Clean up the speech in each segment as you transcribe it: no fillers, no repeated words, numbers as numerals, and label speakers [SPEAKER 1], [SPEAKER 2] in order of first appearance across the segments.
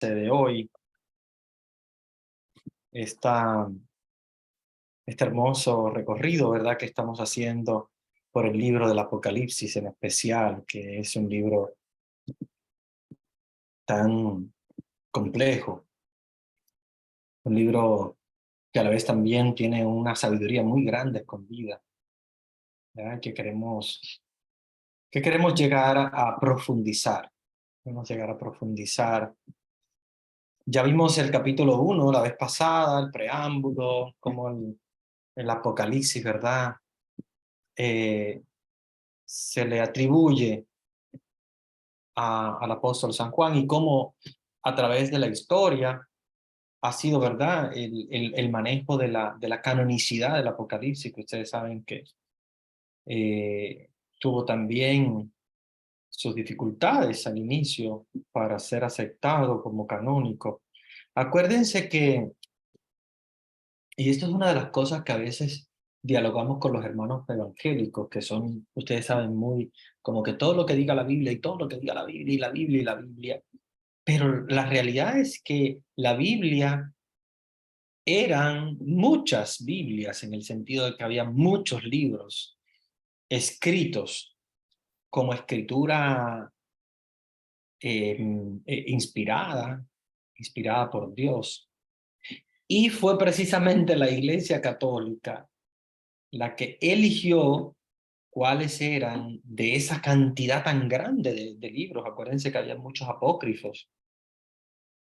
[SPEAKER 1] de hoy, esta, este hermoso recorrido, ¿verdad?, que estamos haciendo por el libro del Apocalipsis en especial, que es un libro tan complejo, un libro que a la vez también tiene una sabiduría muy grande escondida, ¿verdad?, que queremos llegar a profundizar. Queremos llegar a profundizar. Ya vimos el capítulo 1 la vez pasada, el preámbulo, como el Apocalipsis, ¿verdad? Eh, Se le atribuye al apóstol San Juan y cómo a través de la historia ha sido, ¿verdad?, el manejo de la canonicidad del Apocalipsis, que ustedes saben que tuvo también sus dificultades al inicio para ser aceptado como canónico. Acuérdense que, y esto es una de las cosas que a veces dialogamos con los hermanos evangélicos, que son, ustedes saben, muy como que todo lo que diga la Biblia y todo lo que diga la Biblia y la Biblia y la Biblia. Pero la realidad es que la Biblia eran muchas Biblias en el sentido de que había muchos libros escritos como escritura inspirada por Dios. Y fue precisamente la Iglesia Católica la que eligió cuáles eran de esa cantidad tan grande de libros. Acuérdense que había muchos apócrifos,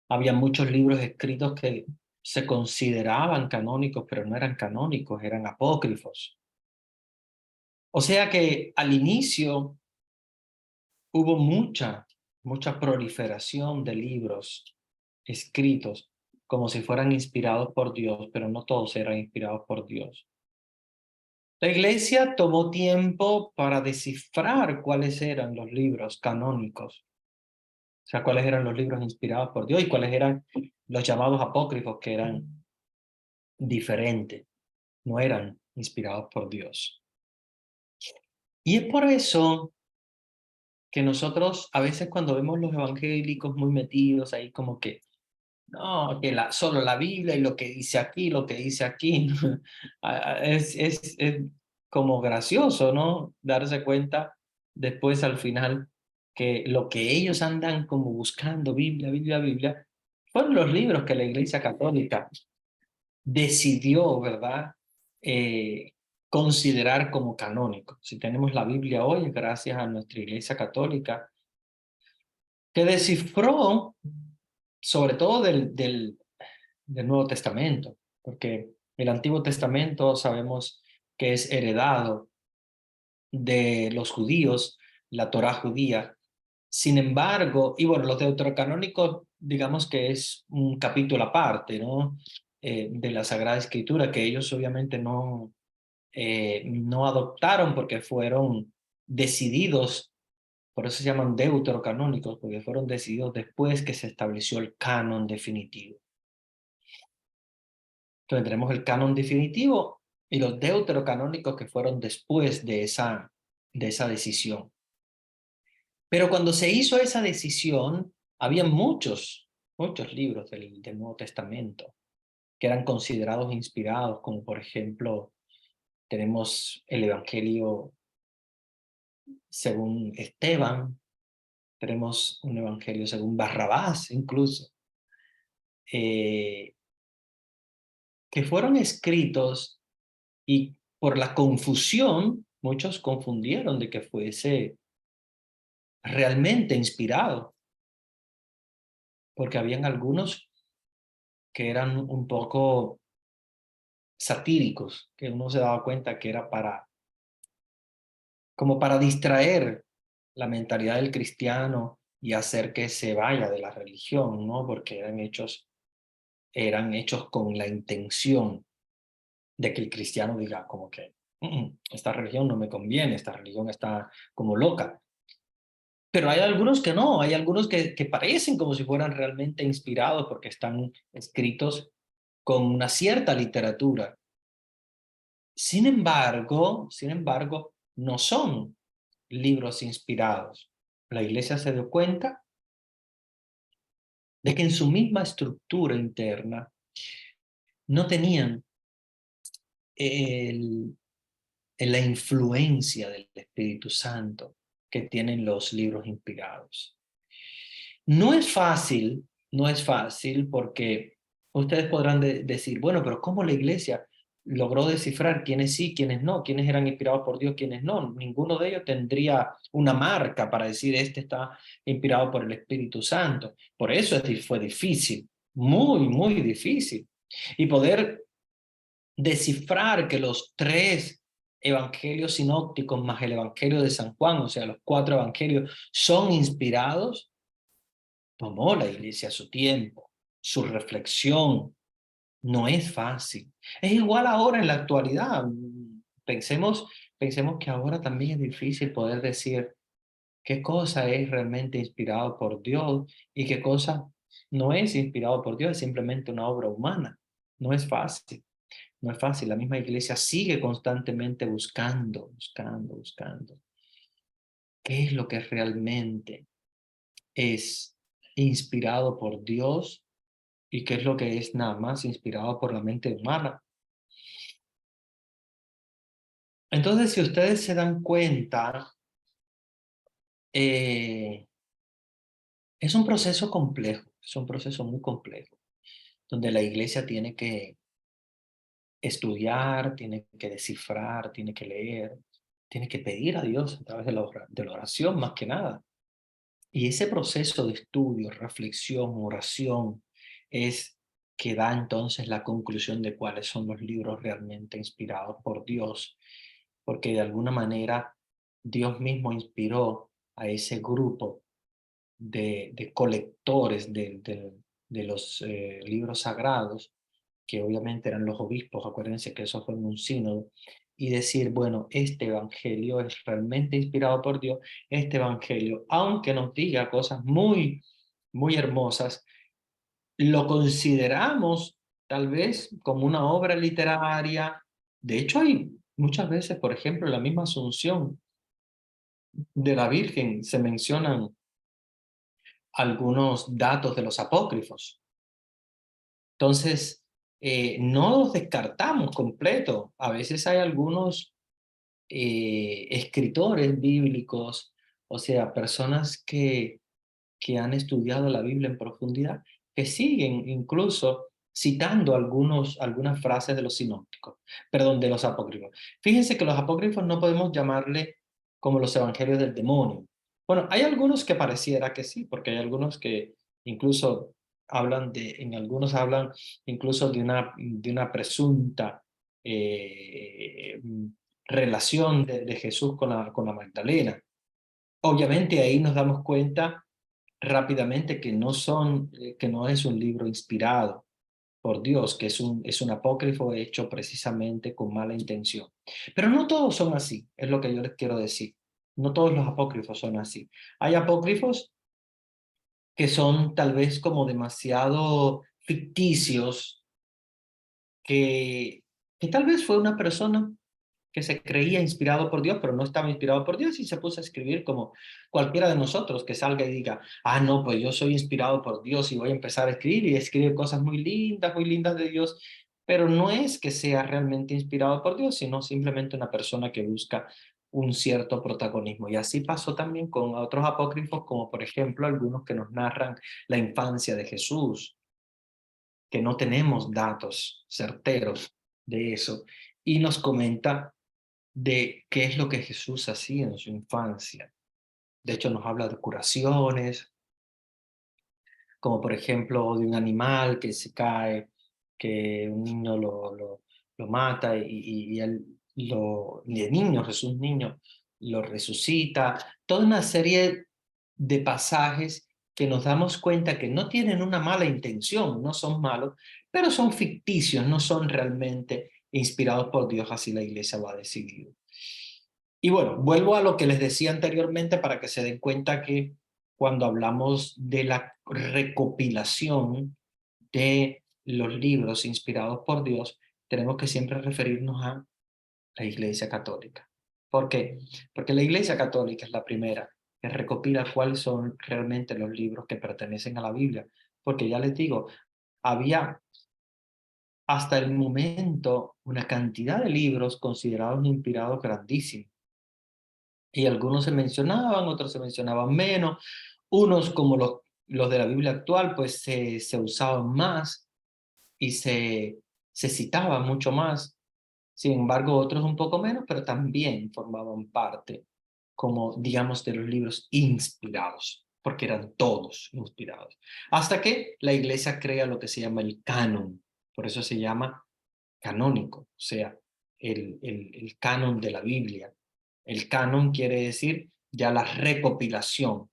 [SPEAKER 1] había muchos libros escritos que se consideraban canónicos, pero no eran canónicos, eran apócrifos. O sea que al inicio hubo mucha proliferación de libros escritos como si fueran inspirados por Dios, pero no todos eran inspirados por Dios. La Iglesia tomó tiempo para descifrar cuáles eran los libros canónicos, o sea, cuáles eran los libros inspirados por Dios y cuáles eran los llamados apócrifos, que eran diferentes, no eran inspirados por Dios. Y es por eso que nosotros a veces cuando vemos los evangélicos muy metidos ahí como que, no, que solo la Biblia y lo que dice aquí, lo que dice aquí, es como gracioso, ¿no? Darse cuenta después al final que lo que ellos andan como buscando, Biblia, Biblia, Biblia, fueron los libros que la Iglesia Católica decidió, ¿verdad?, eh, considerar como canónicos. Si tenemos la Biblia hoy, gracias a nuestra Iglesia Católica, que descifró, sobre todo del Nuevo Testamento, porque el Antiguo Testamento sabemos que es heredado de los judíos, la Torá judía. Sin embargo, y bueno, los deuterocanónicos, digamos que es un capítulo aparte, ¿no? De la Sagrada Escritura, que ellos obviamente no adoptaron porque fueron decididos, por eso se llaman deuterocanónicos, porque fueron decididos después que se estableció el canon definitivo. Entonces tenemos el canon definitivo y los deuterocanónicos que fueron después de esa decisión. Pero cuando se hizo esa decisión, había muchos libros del Nuevo Testamento que eran considerados inspirados, como por ejemplo tenemos el Evangelio según Esteban, tenemos un Evangelio según Barrabás incluso, eh, que fueron escritos y por la confusión, muchos confundieron de que fuese realmente inspirado, porque habían algunos que eran un poco satíricos, que uno se daba cuenta que era como para distraer la mentalidad del cristiano y hacer que se vaya de la religión, ¿no? Porque eran hechos con la intención de que el cristiano diga como que esta religión no me conviene, esta religión está como loca. Pero hay algunos que no, hay algunos que parecen como si fueran realmente inspirados porque están escritos con una cierta literatura. Sin embargo, no son libros inspirados. La iglesia se dio cuenta de que en su misma estructura interna no tenían el, la influencia del Espíritu Santo que tienen los libros inspirados. No es fácil, no es fácil porque ustedes podrán decir, bueno, pero ¿cómo la iglesia logró descifrar quiénes sí, quiénes no, quiénes eran inspirados por Dios, quiénes no? Ninguno de ellos tendría una marca para decir, este está inspirado por el Espíritu Santo. Por eso fue difícil, muy difícil. Y poder descifrar que los tres evangelios sinópticos más el evangelio de San Juan, o sea, los cuatro evangelios, son inspirados, tomó la iglesia su tiempo, su reflexión. No es fácil. Es igual ahora en la actualidad. Pensemos que ahora también es difícil poder decir qué cosa es realmente inspirado por Dios y qué cosa no es inspirado por Dios, es simplemente una obra humana. No es fácil. No es fácil. La misma iglesia sigue constantemente buscando. ¿Qué es lo que realmente es inspirado por Dios y qué es lo que es nada más inspirado por la mente humana? Entonces, si ustedes se dan cuenta, eh, es un proceso complejo, es un proceso muy complejo, donde la iglesia tiene que estudiar, tiene que descifrar, tiene que leer, tiene que pedir a Dios a través de de la oración más que nada. Y ese proceso de estudio, reflexión, oración, es que da entonces la conclusión de cuáles son los libros realmente inspirados por Dios, porque de alguna manera Dios mismo inspiró a ese grupo de colectores de los libros sagrados, que obviamente eran los obispos, acuérdense que eso fue en un sínodo, y decir, bueno, este evangelio es realmente inspirado por Dios, este evangelio, aunque nos diga cosas muy hermosas, lo consideramos tal vez como una obra literaria. De hecho, hay muchas veces, por ejemplo, en la misma Asunción de la Virgen se mencionan algunos datos de los apócrifos. Entonces, no los descartamos completo. A veces hay algunos escritores bíblicos, o sea, personas que han estudiado la Biblia en profundidad, que siguen incluso citando algunas frases de los sinópticos, perdón, de los apócrifos. Fíjense que los apócrifos no podemos llamarle como los evangelios del demonio. Bueno, hay algunos que pareciera que sí, porque hay algunos que incluso en algunos hablan incluso de una presunta eh, relación de Jesús con la Magdalena. Obviamente ahí nos damos cuenta rápidamente que no es un libro inspirado por Dios, que es un apócrifo hecho precisamente con mala intención. Pero no todos son así, es lo que yo les quiero decir. No todos los apócrifos son así. Hay apócrifos que son tal vez como demasiado ficticios, que tal vez fue una persona que se creía inspirado por Dios, pero no estaba inspirado por Dios y se puso a escribir como cualquiera de nosotros que salga y diga, ah, no, pues yo soy inspirado por Dios y voy a empezar a escribir y escribir cosas muy lindas de Dios, pero no es que sea realmente inspirado por Dios, sino simplemente una persona que busca un cierto protagonismo. Y así pasó también con otros apócrifos, como por ejemplo algunos que nos narran la infancia de Jesús, que no tenemos datos certeros de eso, y nos comenta de qué es lo que Jesús hacía en su infancia. De hecho, nos habla de curaciones, como por ejemplo de un animal que se cae, que un niño lo mata y él de niño, Jesús niño, lo resucita. Toda una serie de pasajes que nos damos cuenta que no tienen una mala intención, no son malos, pero son ficticios, no son realmente inspirados por Dios, así la iglesia lo ha decidido. Y bueno, vuelvo a lo que les decía anteriormente para que se den cuenta que cuando hablamos de la recopilación de los libros inspirados por Dios, tenemos que siempre referirnos a la Iglesia Católica. ¿Por qué? Porque la Iglesia Católica es la primera que recopila cuáles son realmente los libros que pertenecen a la Biblia, porque ya les digo, había hasta el momento una cantidad de libros considerados inspirados grandísimos. Y algunos se mencionaban, otros se mencionaban menos. Unos, como los de la Biblia actual, pues se usaban más y se citaban mucho más. Sin embargo, otros un poco menos, pero también formaban parte, como digamos, de los libros inspirados, porque eran todos inspirados. Hasta que la iglesia crea lo que se llama el canon. Por eso se llama canónico, o sea, el canon de la Biblia. El canon quiere decir ya la recopilación.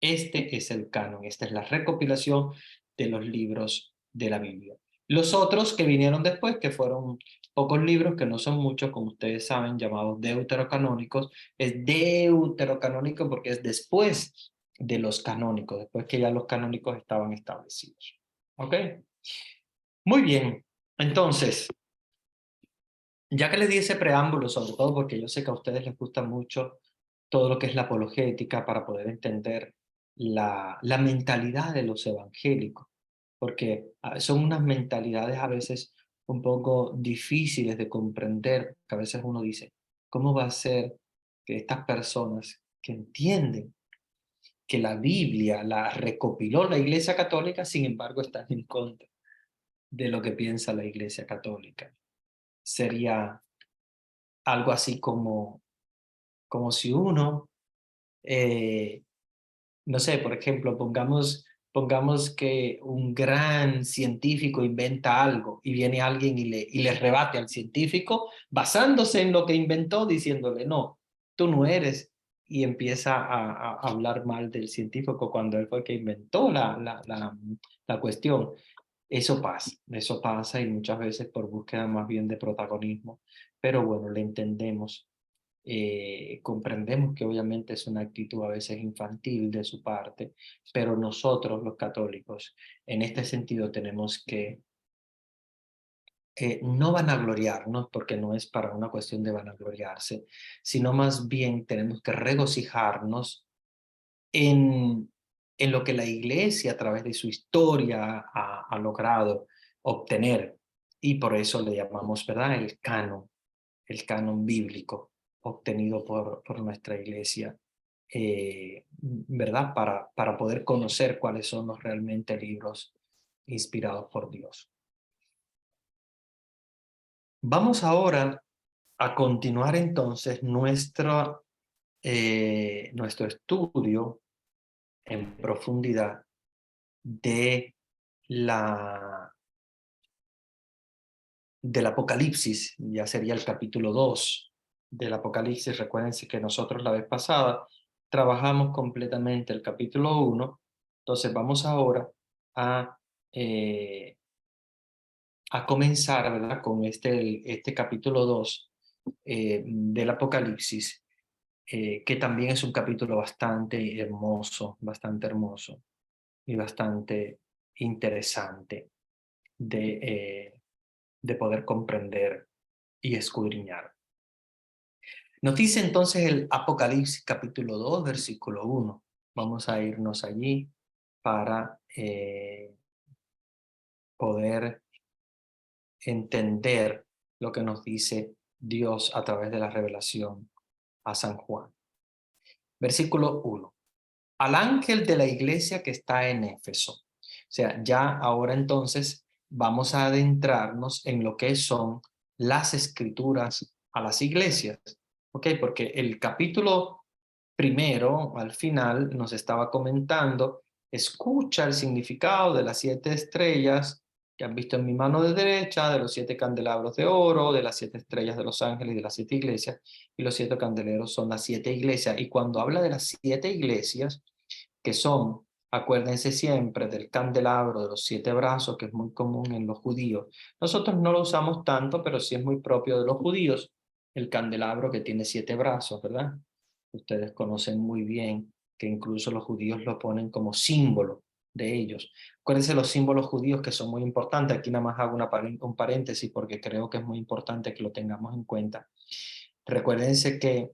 [SPEAKER 1] Este es el canon, esta es la recopilación de los libros de la Biblia. Los otros que vinieron después, que fueron pocos libros, que no son muchos, como ustedes saben, llamados deuterocanónicos, es deuterocanónico porque es después de los canónicos, después que ya los canónicos estaban establecidos. ¿Ok? Muy bien. Entonces, ya que les di ese preámbulo, sobre todo porque yo sé que a ustedes les gusta mucho todo lo que es la apologética para poder entender la mentalidad de los evangélicos, porque son unas mentalidades a veces un poco difíciles de comprender, que a veces uno dice, ¿cómo va a ser que estas personas que entienden que la Biblia la recopiló la Iglesia Católica, sin embargo están en contra de lo que piensa la Iglesia Católica? Sería algo así como si uno, eh, no sé, por ejemplo, pongamos que un gran científico inventa algo y viene alguien y le rebate al científico basándose en lo que inventó, diciéndole, no, tú no eres, y empieza a hablar mal del científico cuando él fue el que inventó la cuestión. Eso pasa y muchas veces por búsqueda más bien de protagonismo, pero bueno, le entendemos. Comprendemos que obviamente es una actitud a veces infantil de su parte, pero nosotros los católicos en este sentido tenemos que no vanagloriarnos, porque no es para una cuestión de vanagloriarse, sino más bien tenemos que regocijarnos en lo que la Iglesia a través de su historia ha logrado obtener, y por eso le llamamos, ¿verdad?, el canon bíblico obtenido por nuestra Iglesia, ¿verdad? Para poder conocer cuáles son los realmente libros inspirados por Dios. Vamos ahora a continuar entonces nuestro estudio en profundidad de la, del Apocalipsis. Ya sería el capítulo 2 del Apocalipsis. Recuérdense que nosotros la vez pasada trabajamos completamente el capítulo 1, entonces vamos ahora a, eh, a comenzar, ¿verdad?, con este capítulo 2 del Apocalipsis, que también es un capítulo bastante hermoso y bastante interesante de, de poder comprender y escudriñar. Nos dice entonces el Apocalipsis capítulo 2, versículo 1. Vamos a irnos allí para poder entender lo que nos dice Dios a través de la revelación a San Juan. Versículo 1. Al ángel de la iglesia que está en Éfeso. O sea, ya ahora entonces vamos a adentrarnos en lo que son las escrituras a las iglesias. ¿Ok? Porque el capítulo primero, al final, nos estaba comentando, escucha el significado de las 7 estrellas que han visto en mi mano de derecha, de los 7 candelabros de oro, de las 7 estrellas de los ángeles y de las 7 iglesias, y los 7 candeleros son las 7 iglesias. Y cuando habla de las 7 iglesias, que son, acuérdense siempre del candelabro de los 7 brazos, que es muy común en los judíos. Nosotros no lo usamos tanto, pero sí es muy propio de los judíos, el candelabro que tiene 7 brazos, ¿verdad? Ustedes conocen muy bien que incluso los judíos lo ponen como símbolo de ellos. Acuérdense los símbolos judíos que son muy importantes. Aquí nada más hago un paréntesis porque creo que es muy importante que lo tengamos en cuenta. Recuérdense que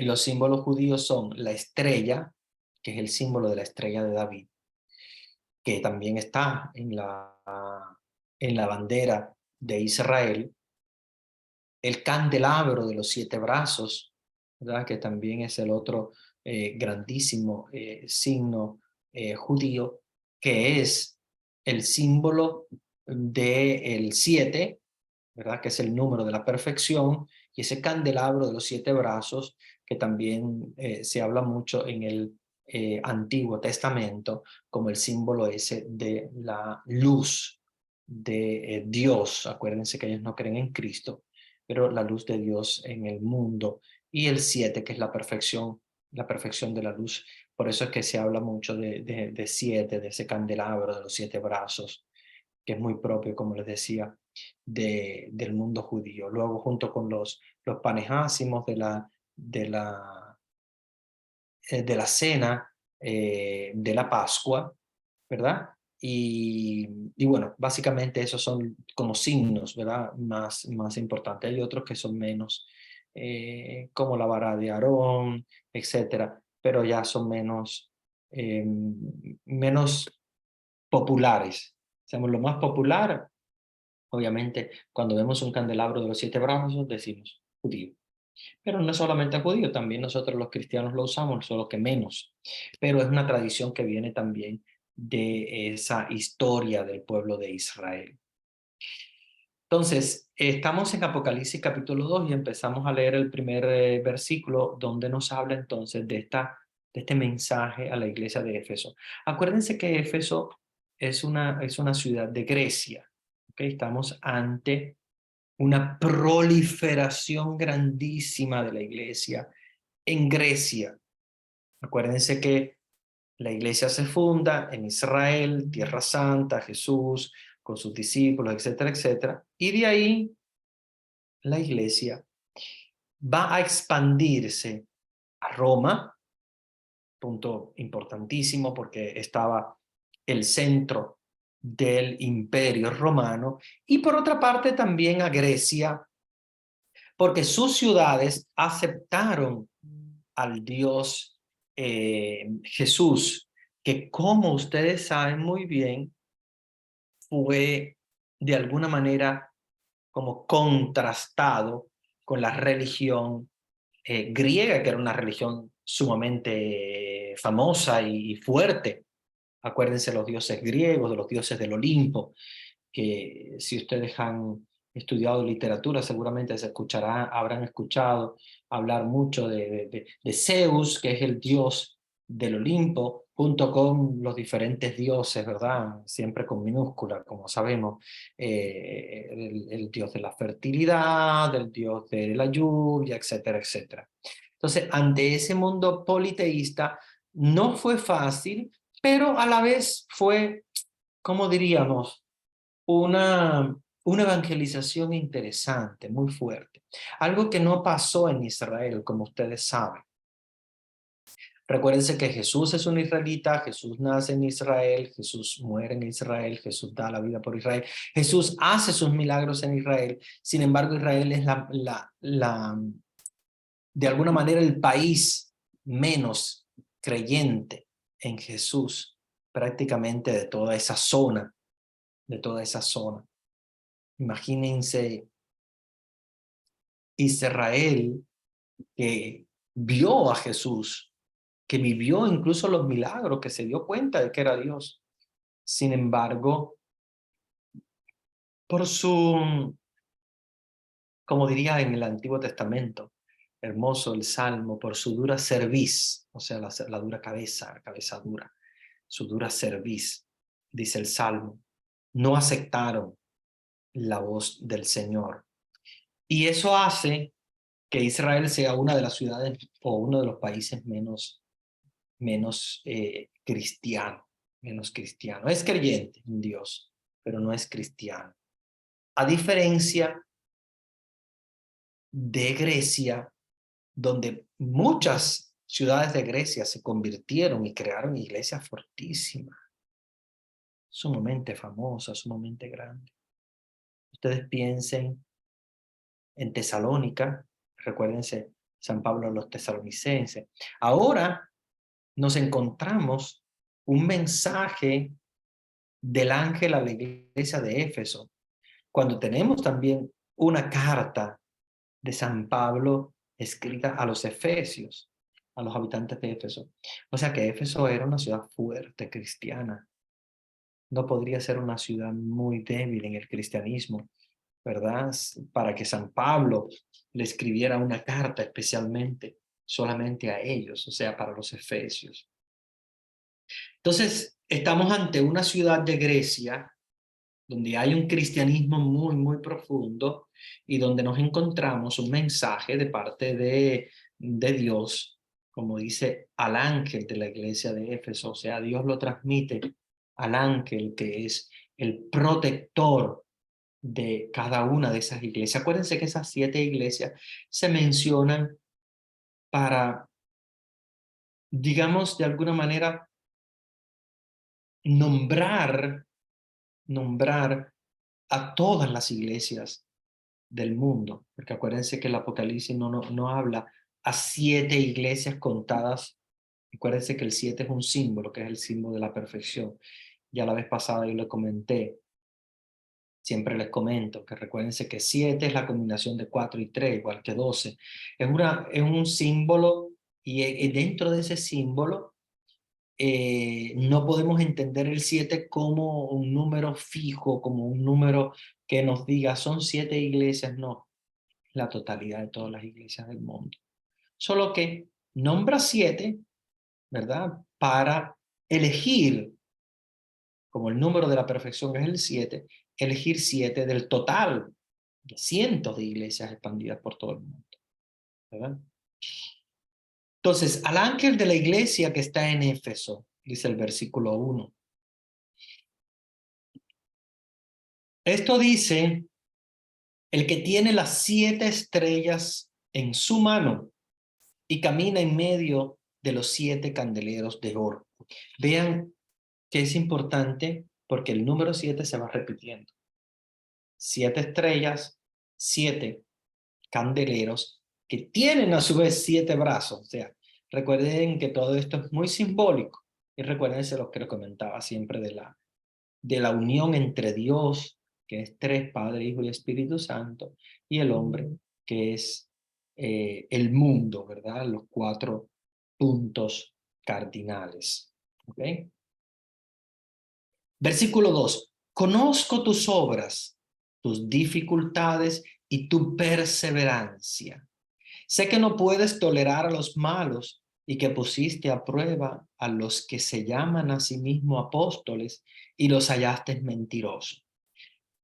[SPEAKER 1] los símbolos judíos son la estrella, que es el símbolo de la estrella de David. que también está en la bandera de Israel, el candelabro de los 7 brazos, ¿verdad? Que también es el otro grandísimo signo judío, que es el símbolo del 7, ¿verdad? Que es el número de la perfección, y ese candelabro de los 7 brazos, que también se habla mucho en el Antiguo Testamento como el símbolo ese de la luz de Dios. Acuérdense que ellos no creen en Cristo, pero la luz de Dios en el mundo. Y el 7, que es la perfección de la luz. Por eso es que se habla mucho de 7, de ese candelabro, de los 7 brazos, que es muy propio, como les decía, del mundo judío. Luego, junto con los panes ácimos de la cena de la Pascua, ¿verdad? Y bueno, básicamente esos son como signos, ¿verdad? Más importantes. Hay otros que son menos, como la vara de Aarón, etcétera, pero ya son menos populares. Hacemos lo más popular, obviamente, cuando vemos un candelabro de los 7 brazos, decimos judío. Pero no es solamente judío, también nosotros los cristianos lo usamos, solo que menos. Pero es una tradición que viene también de esa historia del pueblo de Israel. Entonces, estamos en Apocalipsis capítulo 2 y empezamos a leer el primer versículo donde nos habla entonces de este mensaje a la iglesia de Éfeso. Acuérdense que Éfeso es una ciudad de Grecia. ¿Okay? Estamos ante una proliferación grandísima de la iglesia en Grecia. Acuérdense que la iglesia se funda en Israel, Tierra Santa, Jesús con sus discípulos, etcétera, etcétera. Y de ahí la iglesia va a expandirse a Roma, punto importantísimo porque estaba el centro del imperio romano, y por otra parte también a Grecia, porque sus ciudades aceptaron al Dios Jesús, que como ustedes saben muy bien, fue de alguna manera como contrastado con la religión griega, que era una religión sumamente famosa y fuerte. Acuérdense los dioses griegos, de los dioses del Olimpo, que si ustedes han estudiado literatura, seguramente habrán escuchado hablar mucho de Zeus, que es el dios del Olimpo, junto con los diferentes dioses, ¿verdad? Siempre con minúscula, como sabemos, el dios de la fertilidad, el dios de la lluvia, etcétera, etcétera. Entonces, ante ese mundo politeísta, no fue fácil, pero a la vez fue, ¿cómo diríamos? Una evangelización interesante, muy fuerte. Algo que no pasó en Israel, como ustedes saben. Recuérdense que Jesús es un israelita, Jesús nace en Israel, Jesús muere en Israel, Jesús da la vida por Israel, Jesús hace sus milagros en Israel. Sin embargo, Israel es de alguna manera el país menos creyente en Jesús, prácticamente de toda esa zona. Imagínense Israel, que vio a Jesús, que vivió incluso los milagros, que se dio cuenta de que era Dios. Sin embargo, por su, como diría en el Antiguo Testamento, hermoso el Salmo, por su dura cerviz, o sea, la dura cabeza dura, su dura cerviz, dice el Salmo, no aceptaron la voz del Señor. Y eso hace que Israel sea una de las ciudades o uno de los países menos cristiano, menos cristiano. Es creyente en Dios, pero no es cristiano. A diferencia de Grecia, donde muchas ciudades de Grecia se convirtieron y crearon iglesias fortísimas, sumamente famosas, sumamente grandes. Ustedes piensen en Tesalónica, recuérdense San Pablo a los tesalonicenses. Ahora nos encontramos un mensaje del ángel a la iglesia de Éfeso, cuando tenemos también una carta de San Pablo escrita a los efesios, a los habitantes de Éfeso. O sea que Éfeso era una ciudad fuerte cristiana. No podría ser una ciudad muy débil en el cristianismo, ¿verdad? Para que San Pablo le escribiera una carta especialmente solamente a ellos, o sea, para los efesios. Entonces, estamos ante una ciudad de Grecia donde hay un cristianismo muy, muy profundo y donde nos encontramos un mensaje de parte de Dios, como dice al ángel de la iglesia de Éfeso, o sea, Dios lo transmite al ángel que es el protector de cada una de esas iglesias. Acuérdense que esas 7 iglesias se mencionan para, digamos, de alguna manera, nombrar, nombrar a todas las iglesias del mundo, porque acuérdense que el Apocalipsis no habla a 7 iglesias contadas. Acuérdense que el 7 es un símbolo, que es el símbolo de la perfección. Ya la vez pasada yo le comenté, siempre les comento, que recuérdense que 7 es la combinación de 4 y 3, igual que 12. Es un símbolo y dentro de ese símbolo no podemos entender el 7 como un número fijo, como un número que nos diga son 7 iglesias, no, la totalidad de todas las iglesias del mundo. Solo que nombra 7, ¿verdad? Para elegir, como el número de la perfección es el 7, elegir 7 del total de cientos de iglesias expandidas por todo el mundo, ¿verdad? Entonces, al ángel de la iglesia que está en Éfeso, dice el versículo 1. Esto dice el que tiene las 7 estrellas en su mano y camina en medio de los 7 candeleros de oro. Vean que es importante porque el número 7 se va repitiendo. 7 estrellas, 7 candeleros que tienen a su vez 7 brazos. O sea, recuerden que todo esto es muy simbólico. Y recuérdense lo que les comentaba siempre de la unión entre Dios, que es 3, Padre, Hijo y Espíritu Santo, y el hombre, que es el mundo, ¿verdad? Los 4 puntos cardinales. ¿Ok? Versículo 2. Conozco tus obras, tus dificultades y tu perseverancia. Sé que no puedes tolerar a los malos y que pusiste a prueba a los que se llaman a sí mismos apóstoles y los hallaste mentirosos.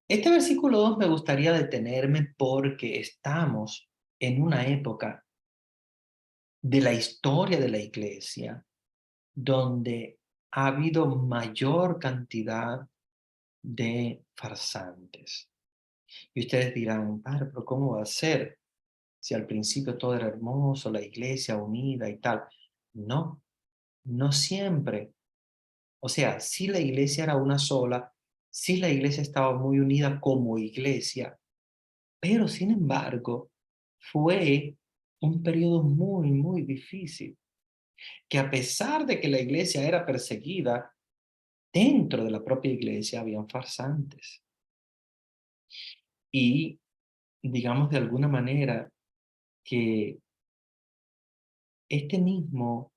[SPEAKER 1] Este versículo 2 me gustaría detenerme porque estamos en una época de la historia de la iglesia donde ha habido mayor cantidad de farsantes. Y ustedes dirán, padre, pero ¿cómo va a ser? Si al principio todo era hermoso, la iglesia unida y tal. No, no siempre. O sea, si la iglesia era una sola, si la iglesia estaba muy unida como iglesia, pero sin embargo, fue un periodo muy, muy difícil, que a pesar de que la iglesia era perseguida, dentro de la propia iglesia habían farsantes. Y digamos de alguna manera que este mismo,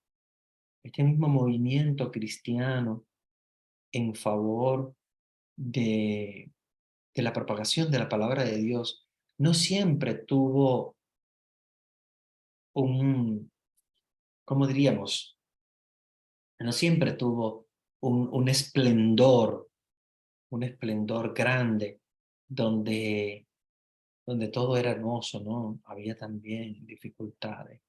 [SPEAKER 1] este mismo movimiento cristiano en favor de, de la propagación de la palabra de Dios no siempre tuvo un, ¿cómo diríamos? No siempre tuvo un esplendor grande donde, donde todo era hermoso, ¿no? Había también dificultades.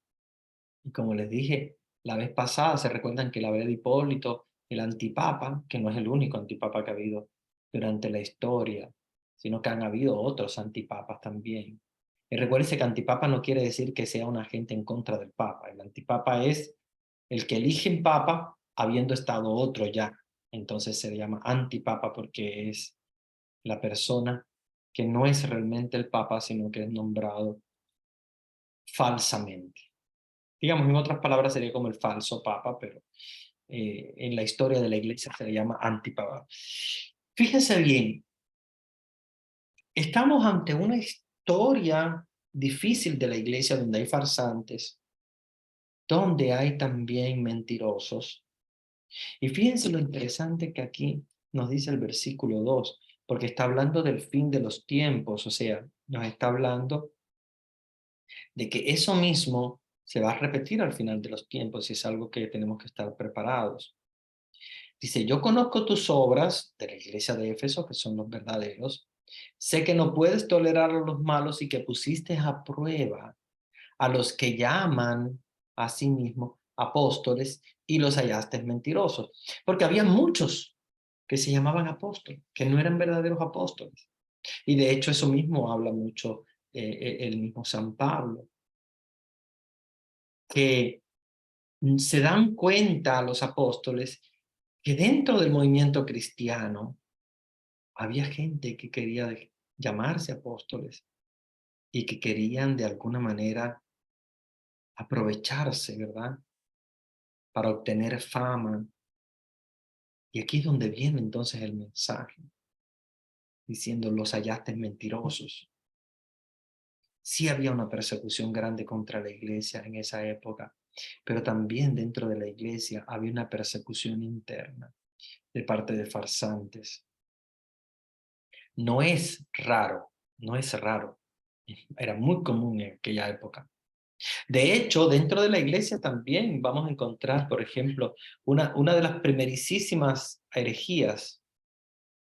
[SPEAKER 1] Y como les dije la vez pasada, se recuerdan que la vez de Hipólito, el antipapa, que no es el único antipapa que ha habido durante la historia, sino que han habido otros antipapas también. Y recuérdense que antipapa no quiere decir que sea un agente en contra del papa. El antipapa es el que elige el papa habiendo estado otro ya. Entonces se llama antipapa porque es la persona que no es realmente el papa, sino que es nombrado falsamente. Digamos, en otras palabras sería como el falso papa, pero en la historia de la iglesia se le llama Antipas. Fíjense bien, estamos ante una historia difícil de la iglesia donde hay farsantes, donde hay también mentirosos. Y fíjense lo interesante que aquí nos dice el versículo 2, porque está hablando del fin de los tiempos, o sea, nos está hablando de que eso mismo se va a repetir al final de los tiempos y es algo que tenemos que estar preparados. Dice, yo conozco tus obras de la iglesia de Éfeso, que son los verdaderos. Sé que no puedes tolerar a los malos y que pusiste a prueba a los que llaman a sí mismos apóstoles y los hallaste mentirosos. Porque había muchos que se llamaban apóstoles, que no eran verdaderos apóstoles. Y de hecho eso mismo habla mucho el mismo San Pablo, que se dan cuenta a los apóstoles que dentro del movimiento cristiano había gente que quería llamarse apóstoles y que querían de alguna manera aprovecharse, ¿verdad? Para obtener fama. Y aquí es donde viene entonces el mensaje, diciendo los hallaste mentirosos. Sí había una persecución grande contra la iglesia en esa época, pero también dentro de la iglesia había una persecución interna de parte de farsantes. No es raro, no es raro. Era muy común en aquella época. De hecho, dentro de la iglesia también vamos a encontrar, por ejemplo, una de las primerísimas herejías,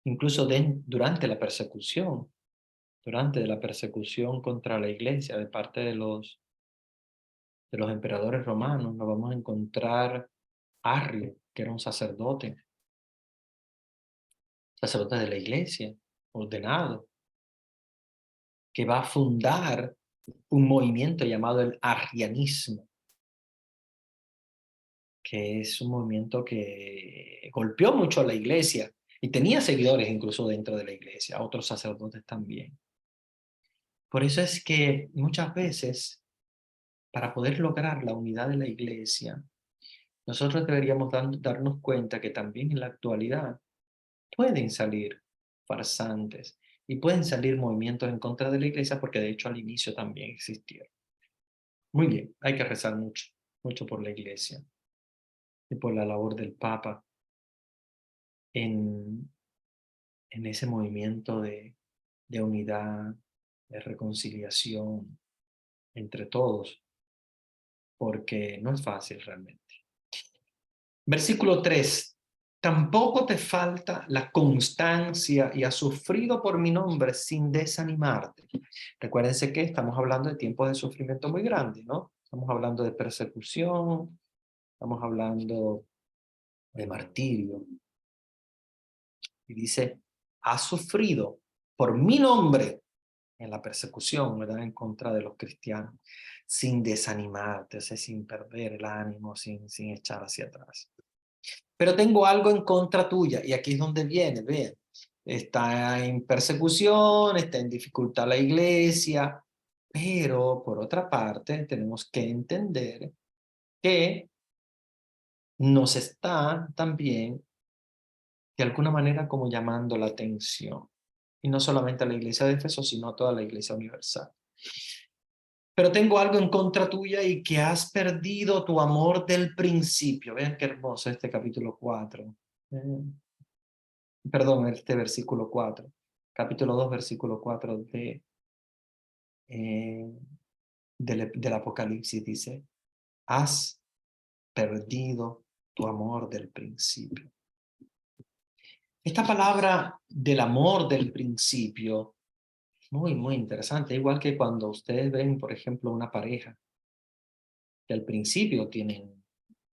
[SPEAKER 1] incluso durante la persecución contra la iglesia de parte de los emperadores romanos, nos vamos a encontrar Arrio, que era un sacerdote de la iglesia, ordenado, que va a fundar un movimiento llamado el arrianismo, que es un movimiento que golpeó mucho a la iglesia y tenía seguidores incluso dentro de la iglesia, otros sacerdotes también. Por eso es que muchas veces, para poder lograr la unidad de la iglesia, nosotros deberíamos darnos cuenta que también en la actualidad pueden salir farsantes y pueden salir movimientos en contra de la iglesia porque de hecho al inicio también existieron. Muy bien, hay que rezar mucho, mucho por la iglesia y por la labor del Papa en, en ese movimiento de unidad, de reconciliación entre todos, porque no es fácil realmente. Versículo 3. Tampoco te falta la constancia y has sufrido por mi nombre sin desanimarte. Recuérdense que estamos hablando de tiempos de sufrimiento muy grandes, ¿no? Estamos hablando de persecución, estamos hablando de martirio. Y dice, has sufrido por mi nombre en la persecución, ¿verdad? En contra de los cristianos, sin desanimarte, o sea, sin perder el ánimo, sin echar hacia atrás. Pero tengo algo en contra tuya, y aquí es donde viene, vean. Está en persecución, está en dificultad la iglesia, pero por otra parte tenemos que entender que nos está también de alguna manera como llamando la atención. Y no solamente a la iglesia de Éfeso, sino a toda la iglesia universal. Pero tengo algo en contra tuya y que has perdido tu amor del principio. Vean qué hermoso este capítulo 4. Perdón, este versículo 4. Capítulo 2, versículo 4 del Apocalipsis dice, has perdido tu amor del principio. Esta palabra del amor del principio, muy, muy interesante. Igual que cuando ustedes ven, por ejemplo, una pareja que al principio tienen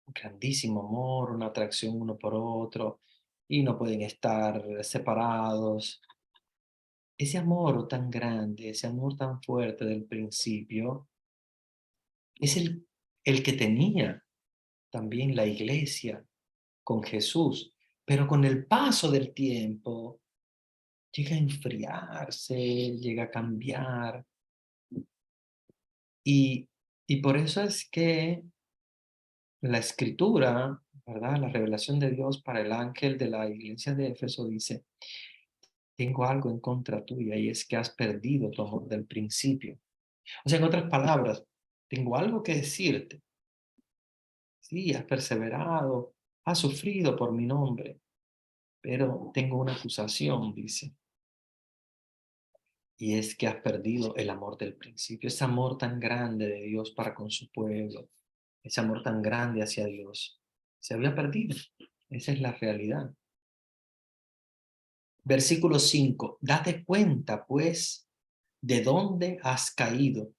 [SPEAKER 1] un grandísimo amor, una atracción uno por otro, y no pueden estar separados. Ese amor tan grande, ese amor tan fuerte del principio, es el que tenía también la iglesia con Jesús, pero con el paso del tiempo llega a enfriarse, llega a cambiar. Y, y por eso es que la escritura ¿verdad? La revelación de Dios para el ángel de la iglesia de Éfeso dice, tengo algo en contra tuya y es que has perdido tu amor del principio. O sea, en otras palabras, tengo algo que decirte. Sí, has perseverado, has sufrido por mi nombre, pero tengo una acusación, dice, y es que has perdido el amor del principio, ese amor tan grande de Dios para con su pueblo, ese amor tan grande hacia Dios, se había perdido. Esa es la realidad. Versículo 5. Date cuenta, pues, de dónde has caído.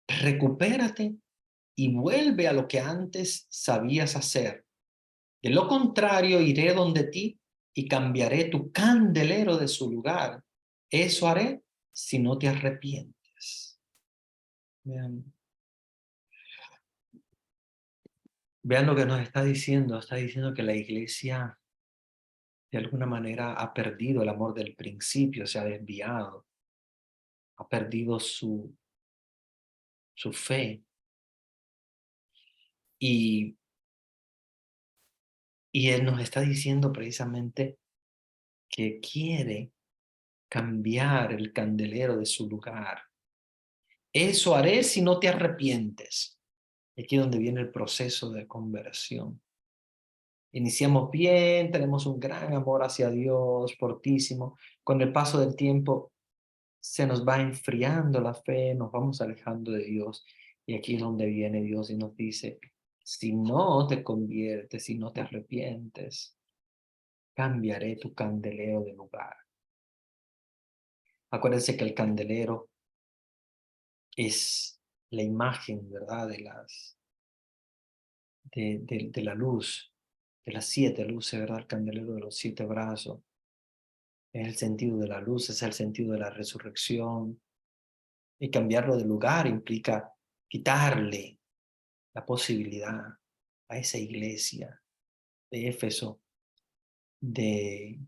[SPEAKER 1] Recupérate y vuelve a lo que antes sabías hacer. De lo contrario, iré donde ti y cambiaré tu candelero de su lugar. Eso haré si no te arrepientes. Vean, vean lo que nos está diciendo. Está diciendo que la iglesia de alguna manera ha perdido el amor del principio, se ha desviado, ha perdido su fe. Y, y él nos está diciendo precisamente que quiere cambiar el candelero de su lugar. Eso haré si no te arrepientes. Aquí es donde viene el proceso de conversión. Iniciamos bien, tenemos un gran amor hacia Dios, fortísimo. Con el paso del tiempo se nos va enfriando la fe, nos vamos alejando de Dios. Y aquí es donde viene Dios y nos dice, si no te conviertes, si no te arrepientes, cambiaré tu candelero de lugar. Acuérdense que el candelero es la imagen, ¿verdad? De la luz, de las 7 luces, ¿verdad? El candelero de los 7 brazos. Es el sentido de la luz, es el sentido de la resurrección. Y cambiarlo de lugar implica quitarle la posibilidad a esa iglesia de Éfeso de,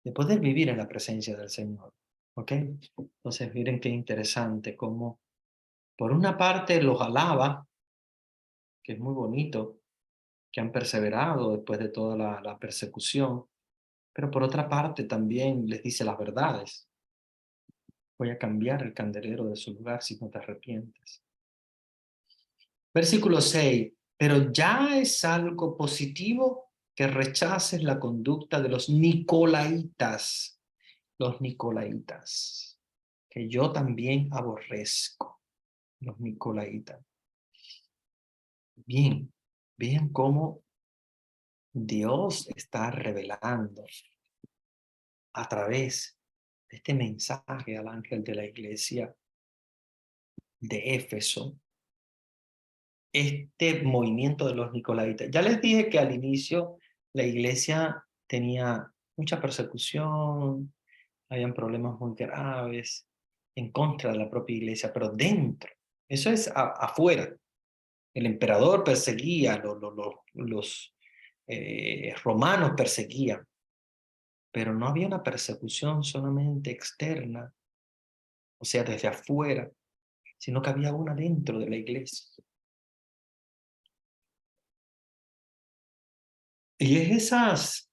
[SPEAKER 1] de poder vivir en la presencia del Señor. ¿Ok? Entonces, miren qué interesante cómo, por una parte, los alaba, que es muy bonito, que han perseverado después de toda la persecución, pero por otra parte también les dice las verdades. Voy a cambiar el candelero de su lugar si no te arrepientes. Versículo 6. Pero ya es algo positivo que rechaces la conducta de los nicolaitas, que yo también aborrezco, los nicolaitas. Bien, bien cómo Dios está revelando a través de este mensaje al ángel de la iglesia de Éfeso, este movimiento de los nicolaitas. Ya les dije que al inicio la iglesia tenía mucha persecución, habían problemas muy graves en contra de la propia iglesia, pero dentro, eso es afuera. El emperador perseguía, los romanos perseguían, pero no había una persecución solamente externa, o sea, desde afuera, sino que había una dentro de la iglesia. Y es esas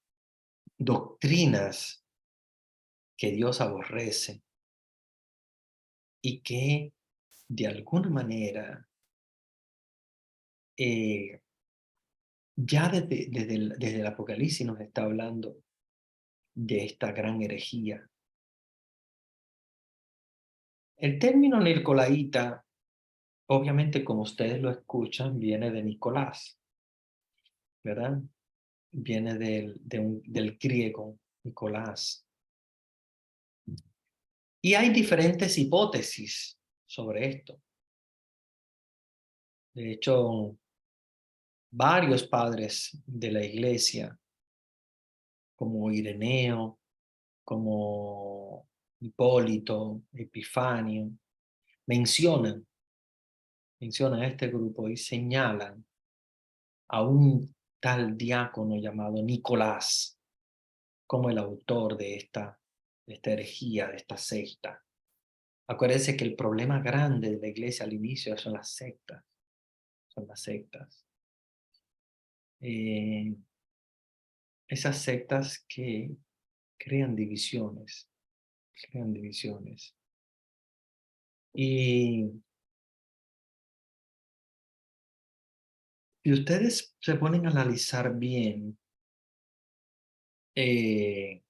[SPEAKER 1] doctrinas que Dios aborrece y que de alguna manera ya desde el Apocalipsis nos está hablando de esta gran herejía. El término nicolaíta, obviamente como ustedes lo escuchan, viene de Nicolás, ¿verdad? Viene del griego, Nicolás. Y hay diferentes hipótesis sobre esto. De hecho, varios padres de la iglesia, como Ireneo, como Hipólito, Epifanio, mencionan a este grupo y señalan a un tal diácono llamado Nicolás como el autor de esta herejía, de esta secta. Acuérdense que el problema grande de la iglesia al inicio son las sectas. Son las sectas. eh, esas sectas que crean divisiones, crean divisiones. Y si ustedes se ponen a analizar bien, eh,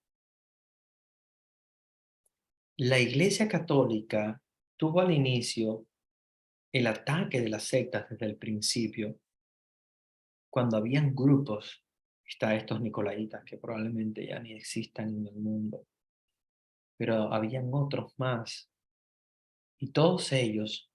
[SPEAKER 1] la Iglesia Católica tuvo al inicio el ataque de las sectas desde el principio, cuando habían grupos, está estos nicolaitas que probablemente ya ni existan en el mundo, pero habían otros más, y todos ellos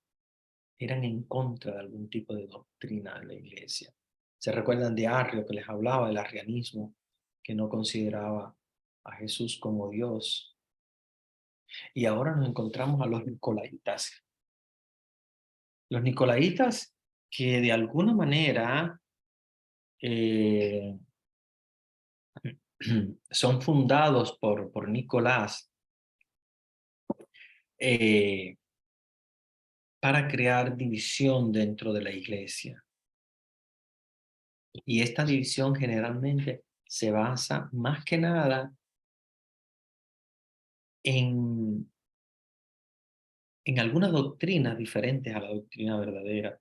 [SPEAKER 1] eran en contra de algún tipo de doctrina de la Iglesia. ¿Se recuerdan de Arrio que les hablaba del arrianismo, que no consideraba a Jesús como Dios? Y ahora nos encontramos a los nicolaitas. Los nicolaitas que de alguna manera eh, son fundados por Nicolás eh, para crear división dentro de la iglesia. Y esta división generalmente se basa más que nada en, en algunas doctrinas diferentes a la doctrina verdadera.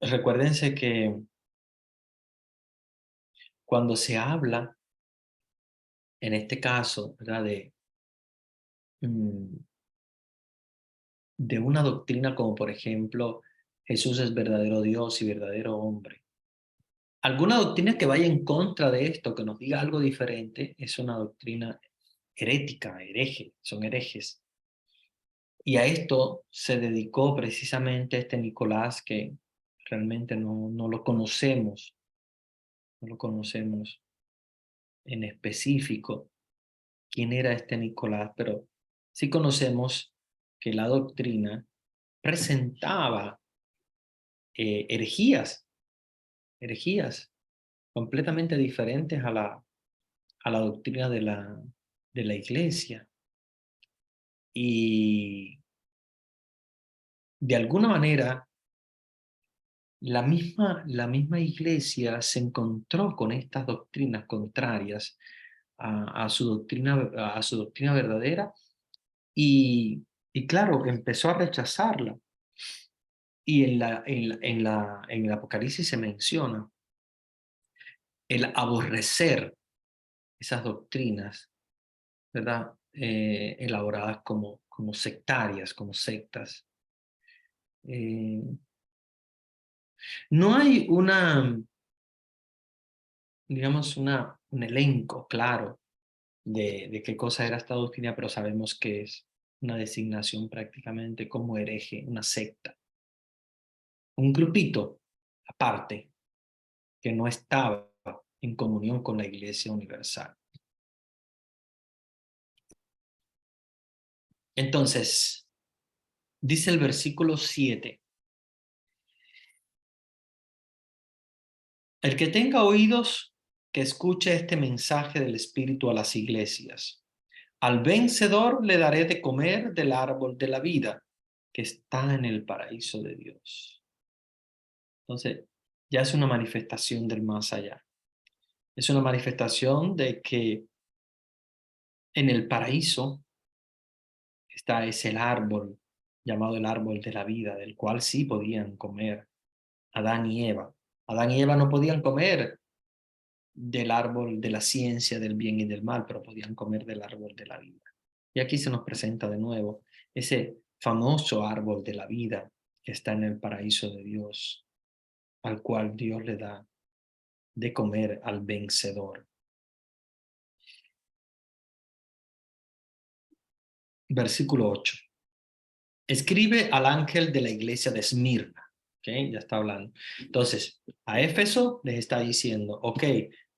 [SPEAKER 1] Recuérdense que cuando se habla, en este caso, ¿verdad? Mm, de una doctrina como por ejemplo Jesús es verdadero Dios y verdadero hombre. Alguna doctrina que vaya en contra de esto, que nos diga algo diferente, es una doctrina herética, hereje, son herejes. Y a esto se dedicó precisamente este Nicolás, que realmente no lo conocemos, no lo conocemos en específico quién era este Nicolás, pero sí conocemos que la doctrina presentaba herejías, herejías completamente diferentes a la doctrina de la iglesia. Y de alguna manera, la misma iglesia se encontró con estas doctrinas contrarias a su doctrina verdadera y claro, empezó a rechazarla. Y en el Apocalipsis se menciona el aborrecer esas doctrinas, ¿verdad? Elaboradas como sectarias, como sectas. Eh, no hay digamos, un elenco claro de qué cosa era esta doctrina, pero sabemos que es una designación prácticamente como hereje, una secta. Un grupito aparte que no estaba en comunión con la Iglesia Universal. Entonces, dice el versículo 7, el que tenga oídos, que escuche este mensaje del Espíritu a las iglesias. Al vencedor le daré de comer del árbol de la vida que está en el paraíso de Dios. Entonces, ya es una manifestación del más allá. Es una manifestación de que en el paraíso está ese árbol llamado el árbol de la vida, del cual sí podían comer Adán y Eva. Adán y Eva no podían comer del árbol de la ciencia del bien y del mal, pero podían comer del árbol de la vida. Y aquí se nos presenta de nuevo ese famoso árbol de la vida que está en el paraíso de Dios, al cual Dios le da de comer al vencedor. Versículo 8. Escribe al ángel de la iglesia de Esmirna. ¿Ok? Ya está hablando. Entonces, a Éfeso les está diciendo, ok,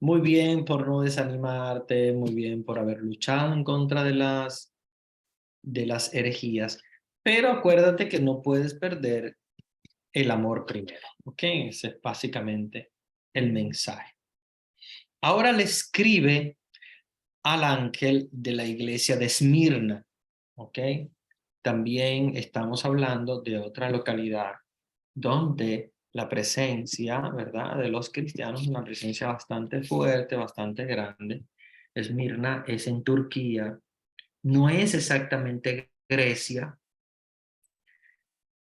[SPEAKER 1] muy bien por no desanimarte, muy bien por haber luchado en contra de las herejías, pero acuérdate que no puedes perder el amor primero. ¿Ok? Ese es básicamente el mensaje. Ahora le escribe al ángel de la iglesia de Esmirna. ¿Ok? También estamos hablando de otra localidad donde la presencia, ¿verdad?, de los cristianos, una presencia bastante fuerte, bastante grande. Esmirna es en Turquía, no es exactamente Grecia,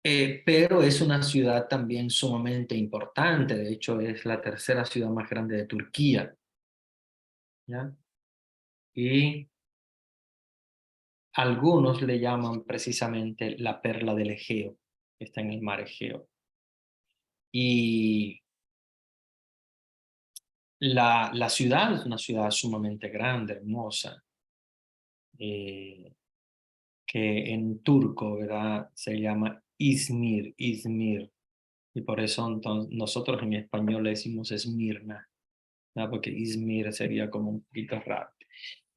[SPEAKER 1] pero es una ciudad también sumamente importante. De hecho, es la tercera ciudad más grande de Turquía, ¿ya? Y algunos le llaman precisamente la perla del Egeo, que está en el mar Egeo. Y la ciudad es una ciudad sumamente grande, hermosa, eh, que en turco, ¿verdad?, se llama Izmir, Izmir. Y por eso entonces, nosotros en español le decimos Esmirna, ¿no?, porque Izmir sería como un poquito raro.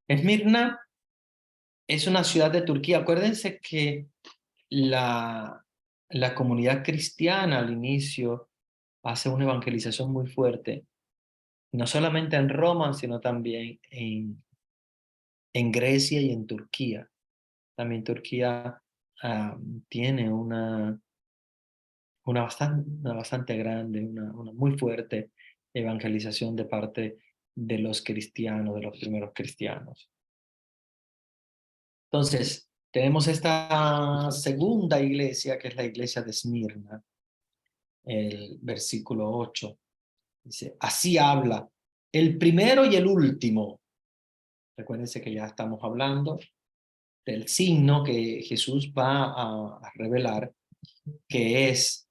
[SPEAKER 1] Esmirna es una ciudad de Turquía. Acuérdense que la, la comunidad cristiana al inicio hace una evangelización muy fuerte, no solamente en Roma, sino también en Grecia y en Turquía. También Turquía tiene una bastante grande, una muy fuerte evangelización de parte de los cristianos, de los primeros cristianos. Entonces, tenemos esta segunda iglesia, que es la iglesia de Esmirna, el versículo 8. Dice, así habla el primero y el último. Recuérdense que ya estamos hablando del signo que Jesús va a revelar, que es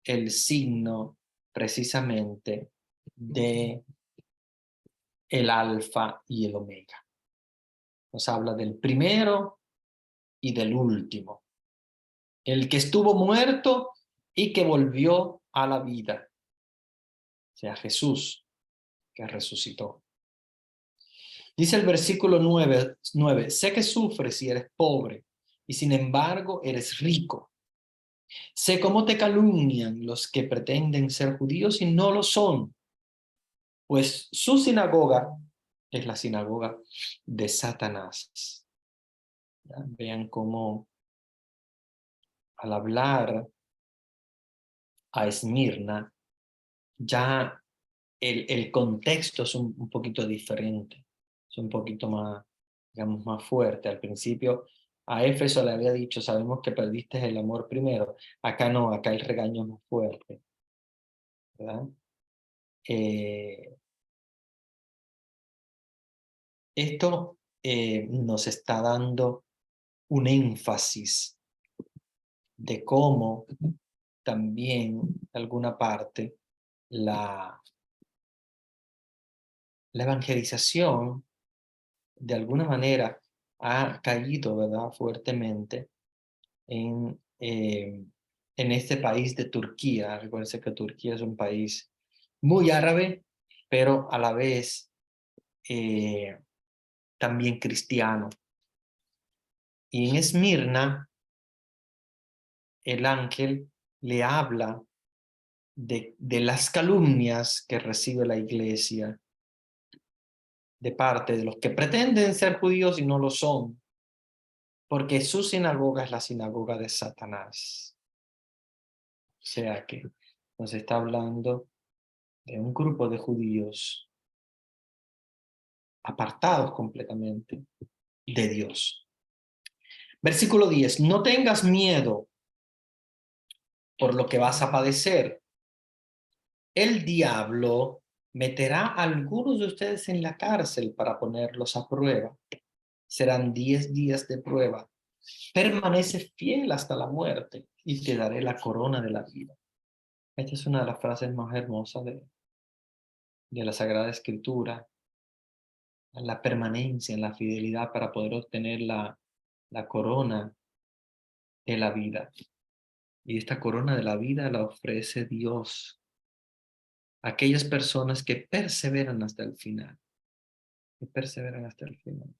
[SPEAKER 1] el signo precisamente de el alfa y el omega. Nos habla del primero y del último, el que estuvo muerto y que volvió a la vida, o sea, Jesús, que resucitó. Dice el versículo 9, sé que sufres si eres pobre, y sin embargo eres rico. Sé cómo te calumnian los que pretenden ser judíos y no lo son, pues su sinagoga es la sinagoga de Satanás. ¿Ya? Vean cómo al hablar a Esmirna, ya el contexto es un poquito diferente, es un poquito más, digamos, más fuerte. Al principio a Éfeso le había dicho, sabemos que perdiste el amor primero. Acá no, acá el regaño es más fuerte, ¿verdad? Esto nos está dando un énfasis de cómo también, de alguna parte, la evangelización, de alguna manera, ha caído, ¿verdad?, fuertemente en este país de Turquía. Recuerden que Turquía es un país muy árabe, pero a la vez también cristiano. Y en Esmirna, el ángel le habla de las calumnias que recibe la iglesia de parte de los que pretenden ser judíos y no lo son, porque su sinagoga es la sinagoga de Satanás. O sea que nos está hablando de un grupo de judíos apartados completamente de Dios. Versículo 10, no tengas miedo por lo que vas a padecer. El diablo meterá a algunos de ustedes en la cárcel para ponerlos a prueba. Serán 10 días de prueba. Permanece fiel hasta la muerte y te daré la corona de la vida. Esta es una de las frases más hermosas de la Sagrada Escritura. La permanencia, la fidelidad para poder obtener la corona de la vida. Y esta corona de la vida la ofrece Dios a aquellas personas que perseveran hasta el final. Que perseveran hasta el final.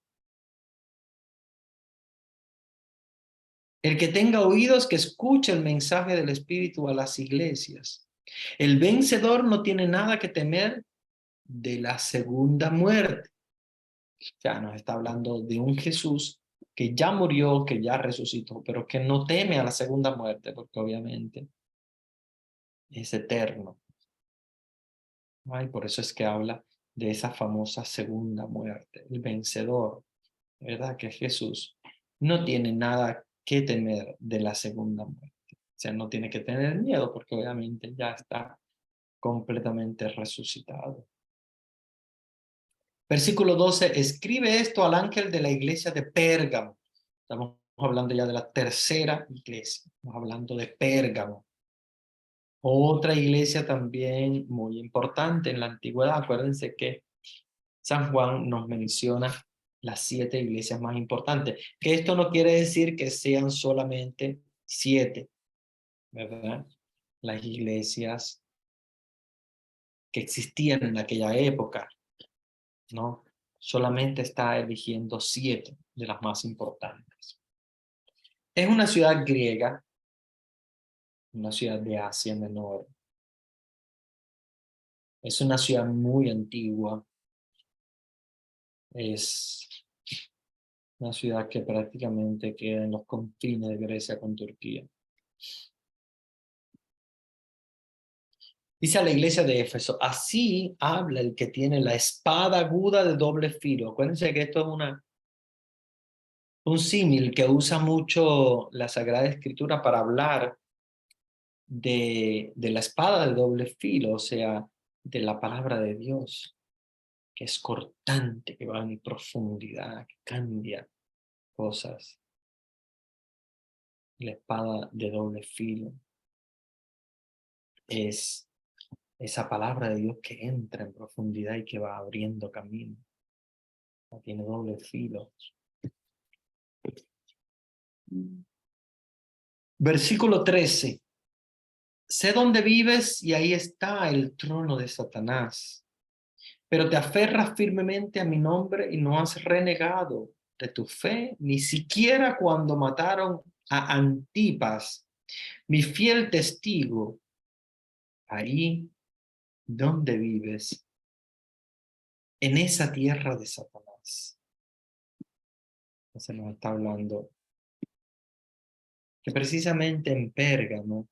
[SPEAKER 1] El que tenga oídos, que escuche el mensaje del Espíritu a las iglesias. El vencedor no tiene nada que temer de la segunda muerte. Ya nos está hablando de un Jesús que ya murió, que ya resucitó, pero que no teme a la segunda muerte, porque obviamente es eterno. Ay, por eso es que habla de esa famosa segunda muerte, el vencedor, ¿verdad? Que Jesús no tiene nada que temer de la segunda muerte. O sea, no tiene que tener miedo porque obviamente ya está completamente resucitado. Versículo 12, escribe esto al ángel de la iglesia de Pérgamo. Estamos hablando ya de la tercera iglesia, estamos hablando de Pérgamo. Otra iglesia también muy importante en la antigüedad. Acuérdense que San Juan nos menciona las 7 iglesias más importantes. Que esto no quiere decir que sean solamente 7, ¿verdad? Las iglesias que existían en aquella época, ¿no? Solamente está eligiendo 7 de las más importantes. Es una ciudad griega, una ciudad de Asia Menor. Es una ciudad muy antigua. Es una ciudad que prácticamente queda en los confines de Grecia con Turquía. Dice a la iglesia de Éfeso, así habla el que tiene la espada aguda de doble filo. Acuérdense que esto es un símil que usa mucho la Sagrada Escritura para hablar de la espada de doble filo, o sea, de la palabra de Dios, que es cortante, que va en profundidad, que cambia cosas. La espada de doble filo es esa palabra de Dios que entra en profundidad y que va abriendo camino. Tiene doble filo. Versículo 13. Sé dónde vives y ahí está el trono de Satanás. Pero te aferras firmemente a mi nombre y no has renegado de tu fe, ni siquiera cuando mataron a Antipas, mi fiel testigo. Ahí donde vives, en esa tierra de Satanás. Se nos está hablando que precisamente en Pérgamo,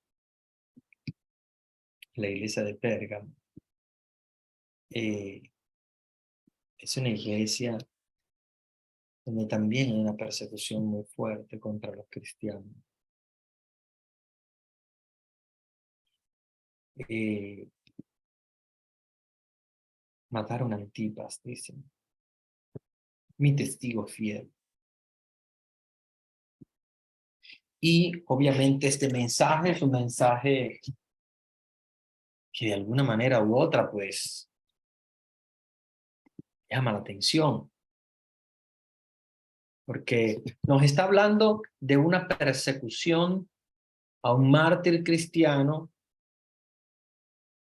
[SPEAKER 1] la iglesia de Pérgamo, es una iglesia donde también hay una persecución muy fuerte contra los cristianos. Mataron a Antipas, dicen, mi testigo fiel. Y obviamente este mensaje es un mensaje que de alguna manera u otra, pues, llama la atención. Porque nos está hablando de una persecución a un mártir cristiano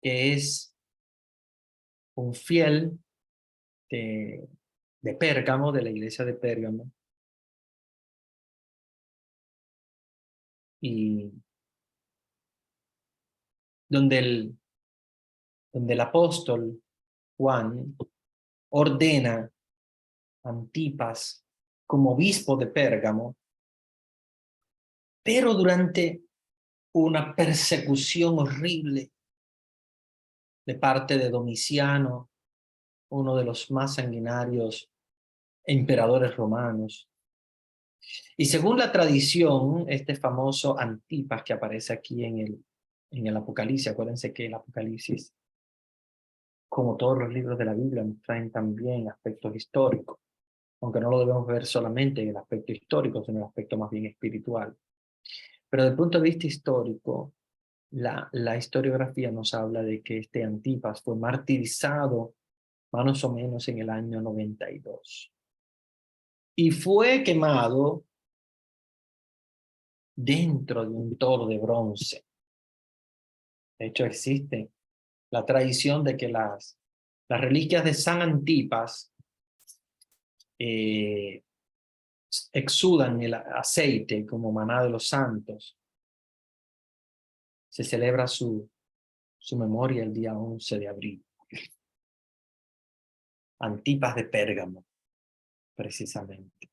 [SPEAKER 1] que es un fiel de Pérgamo, de la iglesia de Pérgamo. Y donde el apóstol Juan ordena a Antipas como obispo de Pérgamo, pero durante una persecución horrible de parte de Domiciano, uno de los más sanguinarios emperadores romanos. Y según la tradición, este famoso Antipas que aparece aquí en el Apocalipsis, acuérdense que el Apocalipsis, como todos los libros de la Biblia, nos traen también aspectos históricos, aunque no lo debemos ver solamente en el aspecto histórico, sino en el aspecto más bien espiritual. Pero desde el punto de vista histórico, la historiografía nos habla de que este Antipas fue martirizado más o menos en el año 92. Y fue quemado dentro de un toro de bronce. De hecho, existe la tradición de que las reliquias de San Antipas exudan el aceite como maná de los santos. Se celebra su memoria el día 11 de abril. Antipas de Pérgamo, precisamente.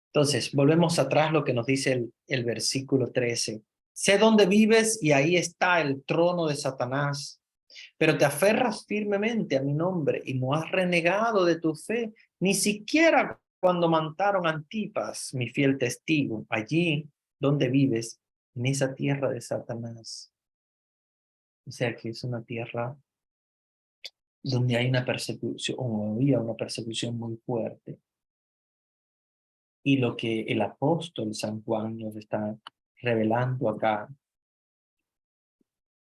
[SPEAKER 1] Entonces, volvemos atrás lo que nos dice el versículo 13. Sé dónde vives y ahí está el trono de Satanás. Pero te aferras firmemente a mi nombre y no has renegado de tu fe, ni siquiera cuando mataron a Antipas, mi fiel testigo, allí donde vives, en esa tierra de Satanás. O sea que es una tierra donde hay una persecución, o había una persecución muy fuerte. Y lo que el apóstol San Juan nos está revelando acá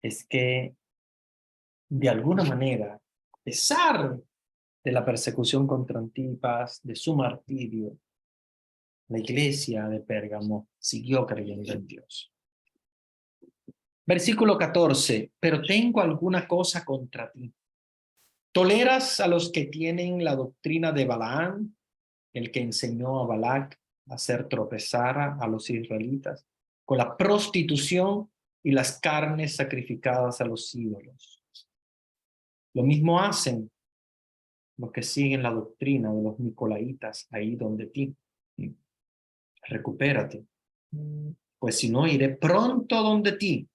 [SPEAKER 1] es que de alguna manera, a pesar de la persecución contra Antipas, de su martirio, la iglesia de Pérgamo siguió creyendo en Dios. Versículo 14, pero tengo alguna cosa contra ti. ¿Toleras a los que tienen la doctrina de Balaam, el que enseñó a Balac a hacer tropezar a los israelitas con la prostitución y las carnes sacrificadas a los ídolos? Lo mismo hacen los que siguen la doctrina de los nicolaitas ahí donde ti. Recupérate, pues si no iré pronto donde ti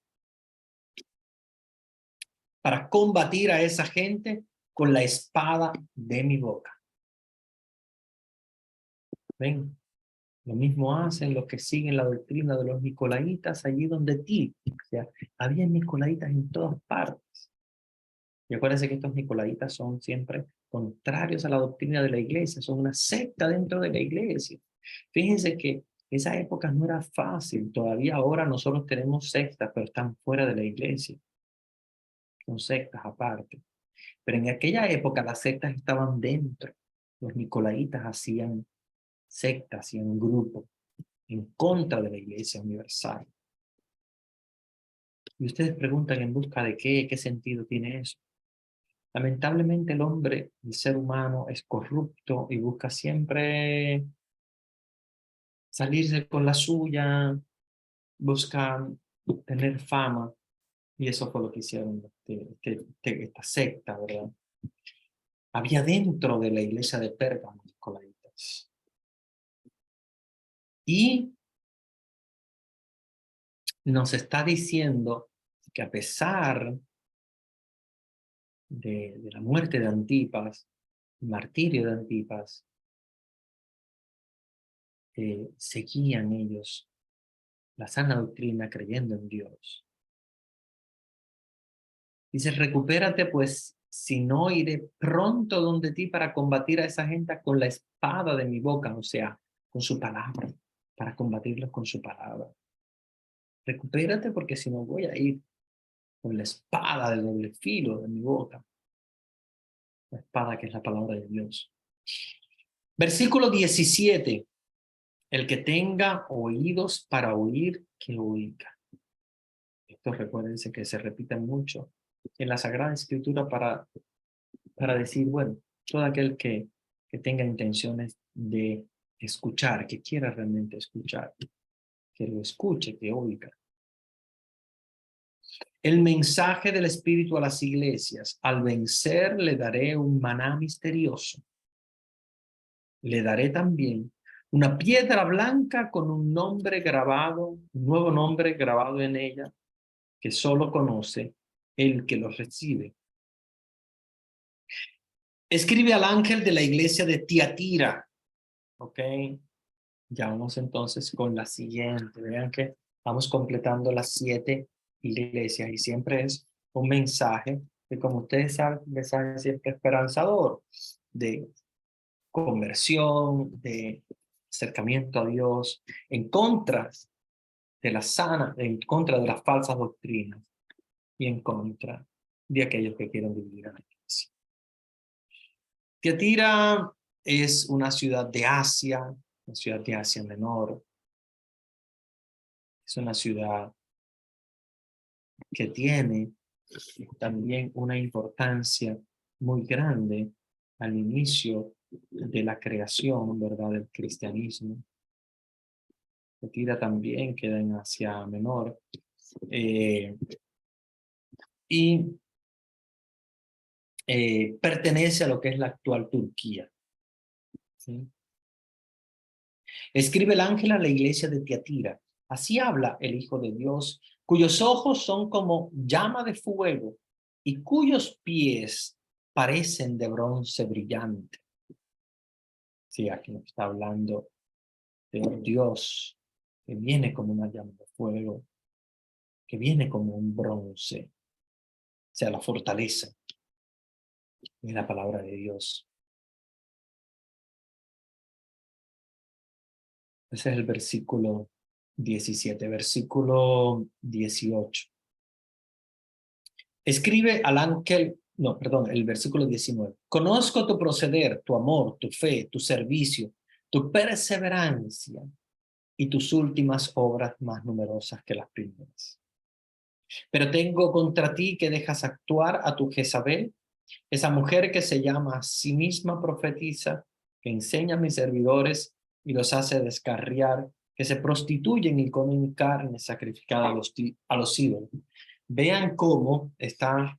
[SPEAKER 1] para combatir a esa gente con la espada de mi boca. ¿Ven? Lo mismo hacen los que siguen la doctrina de los nicolaitas allí donde ti. O sea, había nicolaitas en todas partes. Y acuérdense que estos nicolaitas son siempre contrarios a la doctrina de la iglesia, son una secta dentro de la iglesia. Fíjense que esa época no era fácil, todavía ahora nosotros tenemos sectas, pero están fuera de la iglesia, son sectas aparte. Pero en aquella época las sectas estaban dentro. Los nicolaitas hacían sectas, hacían grupos en contra de la iglesia universal. Y ustedes preguntan en busca de qué sentido tiene eso. Lamentablemente el hombre, el ser humano, es corrupto y busca siempre salirse con la suya, busca tener fama, y eso fue lo que hicieron esta secta, ¿verdad? Había dentro de la iglesia de Pérgamo nicolaitas. Y nos está diciendo que a pesar de la muerte de Antipas, el martirio de Antipas, seguían ellos la sana doctrina creyendo en Dios. Dice, recupérate pues, si no iré pronto donde ti para combatir a esa gente con la espada de mi boca, o sea, con su palabra, para combatirlos con su palabra. Recupérate porque si no voy a ir con la espada de doble filo de mi boca. La espada que es la palabra de Dios. Versículo 17. El que tenga oídos para oír, que oiga. Esto recuérdense que se repite mucho en la Sagrada Escritura para decir, bueno, todo aquel que tenga intenciones de escuchar, que quiera realmente escuchar, que lo escuche, que oiga. El mensaje del Espíritu a las iglesias: al vencer le daré un maná misterioso. Le daré también una piedra blanca con un nombre grabado, un nuevo nombre grabado en ella, que solo conoce el que lo recibe. Escribe al ángel de la iglesia de Tiatira. ¿Ok? Ya vamos entonces con la siguiente. Vean que vamos completando las 7 iglesias y siempre es un mensaje que, como ustedes saben, un mensaje siempre esperanzador, de conversión, de acercamiento a Dios, en contra de la sana, en contra de las falsas doctrinas y en contra de aquellos que quieren dividir a la iglesia. Tiatira es una ciudad de Asia, una ciudad de Asia Menor. Es una ciudad que tiene también una importancia muy grande al inicio de la creación, ¿verdad?, del cristianismo. Tiatira también queda en Asia Menor. Y pertenece a lo que es la actual Turquía. ¿Sí? Escribe el ángel a la iglesia de Tiatira, Así habla el Hijo de Dios, cuyos ojos son como llama de fuego y cuyos pies parecen de bronce brillante. Sí, aquí nos está hablando de un Dios que viene como una llama de fuego, que viene como un bronce, o sea, la fortaleza es la palabra de Dios. Ese es el versículo 17, versículo 18. Escribe al ángel, no, perdón, el versículo 19. Conozco tu proceder, tu amor, tu fe, tu servicio, tu perseverancia y tus últimas obras más numerosas que las primeras. Pero tengo contra ti que dejas actuar a tu Jezabel, esa mujer que se llama a sí misma profetiza, que enseña a mis servidores y los hace descarriar, que se prostituyen y comen carne sacrificada a los ídolos. Vean cómo está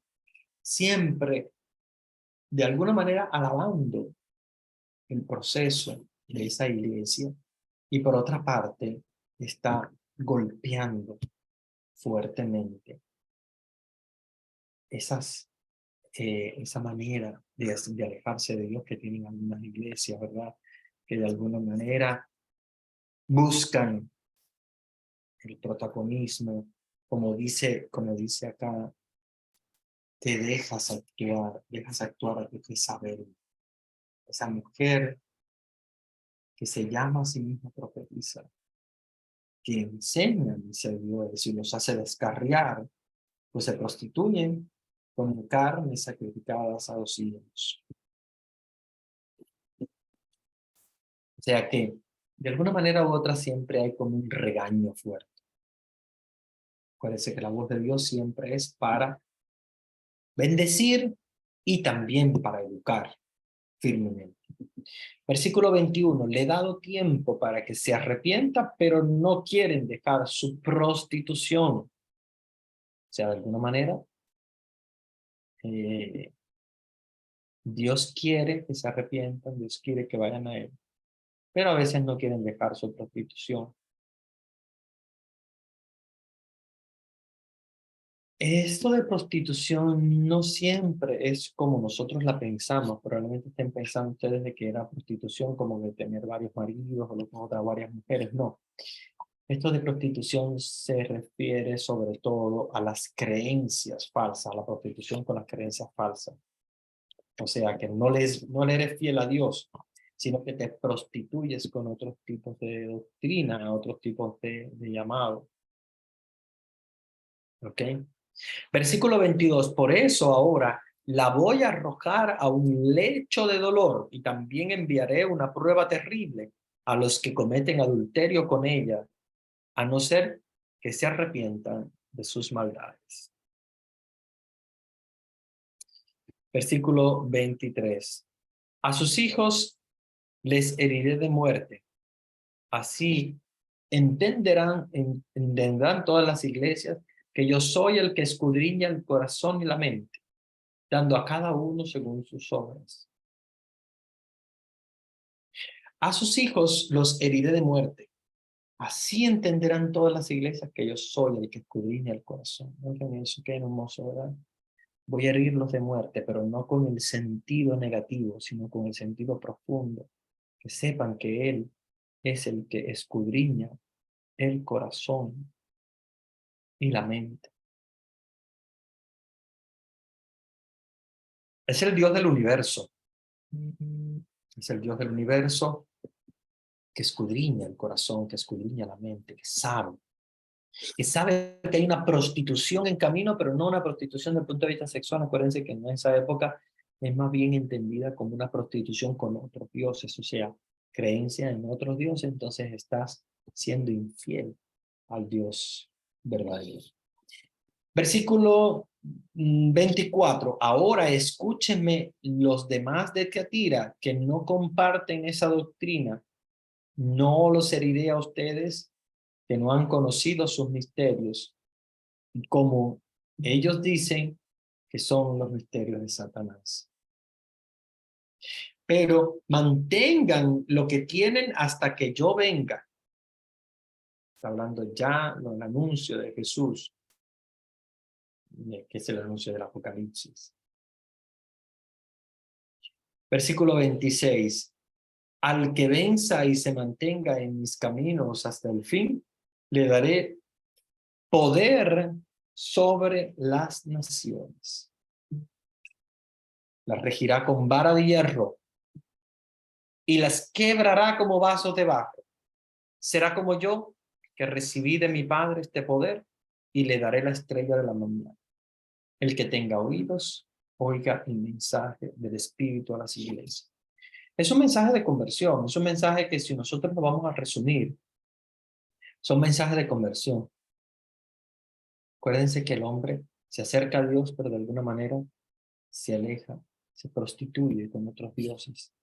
[SPEAKER 1] siempre, de alguna manera, alabando el proceso de esa iglesia y por otra parte está golpeando fuertemente esa manera de alejarse de Dios que tienen algunas iglesias, ¿verdad? Que de alguna manera buscan el protagonismo, como dice acá, te dejas actuar a tu Jezabel, esa mujer que se llama a sí misma profetiza, que enseña a mis servidores y los hace descarriar, pues se prostituyen con carnes sacrificadas a los ídolos. O sea que, de alguna manera u otra, siempre hay como un regaño fuerte. Acuérdense que la voz de Dios siempre es para bendecir y también para educar firmemente. Versículo 21. Le he dado tiempo para que se arrepienta, pero no quieren dejar su prostitución. O sea, de alguna manera, Dios quiere que se arrepientan, Dios quiere que vayan a Él, pero a veces no quieren dejar su prostitución. Esto de prostitución no siempre es como nosotros la pensamos. Probablemente estén pensando ustedes de que era prostitución como de tener varios maridos o otras varias mujeres. No. Esto de prostitución se refiere sobre todo a las creencias falsas, a la prostitución con las creencias falsas. O sea, que no le eres fiel a Dios, sino que te prostituyes con otros tipos de doctrina, otros tipos de llamado. ¿Ok? Versículo 22. Por eso ahora la voy a arrojar a un lecho de dolor y también enviaré una prueba terrible a los que cometen adulterio con ella, a no ser que se arrepientan de sus maldades. Versículo 23. A sus hijos les heriré de muerte. Así entenderán todas las iglesias que yo soy el que escudriña el corazón y la mente, dando a cada uno según sus obras. A sus hijos los heriré de muerte. Así entenderán todas las iglesias que yo soy el que escudriña el corazón. Oigan eso, qué hermoso, ¿verdad? Voy a herirlos de muerte, pero no con el sentido negativo, sino con el sentido profundo. Que sepan que Él es el que escudriña el corazón y la mente. Es el Dios del universo. Es el Dios del universo que escudriña el corazón, que escudriña la mente, que sabe que hay una prostitución en camino, pero no una prostitución desde el punto de vista sexual. Acuérdense que en esa época es más bien entendida como una prostitución con otros dioses, o sea, creencia en otros dioses, entonces estás siendo infiel al Dios verdadero. Versículo 24. Ahora escúchenme los demás de Tiatira que no comparten esa doctrina. No los heriré a ustedes que no han conocido sus misterios, como ellos dicen que son los misterios de Satanás. Pero mantengan lo que tienen hasta que yo venga. Está hablando ya del anuncio de Jesús, que es el anuncio del Apocalipsis. Versículo 26. Al que venza y se mantenga en mis caminos hasta el fin, le daré poder sobre las naciones. Las regirá con vara de hierro y las quebrará como vasos de barro. Será como yo, que recibí de mi Padre este poder, y le daré la estrella de la mañana. El que tenga oídos, oiga el mensaje del Espíritu a las iglesias. Es un mensaje de conversión, es un mensaje que, si nosotros lo vamos a resumir, son mensajes de conversión. Acuérdense que el hombre se acerca a Dios, pero de alguna manera se aleja, se prostituye con otros dioses.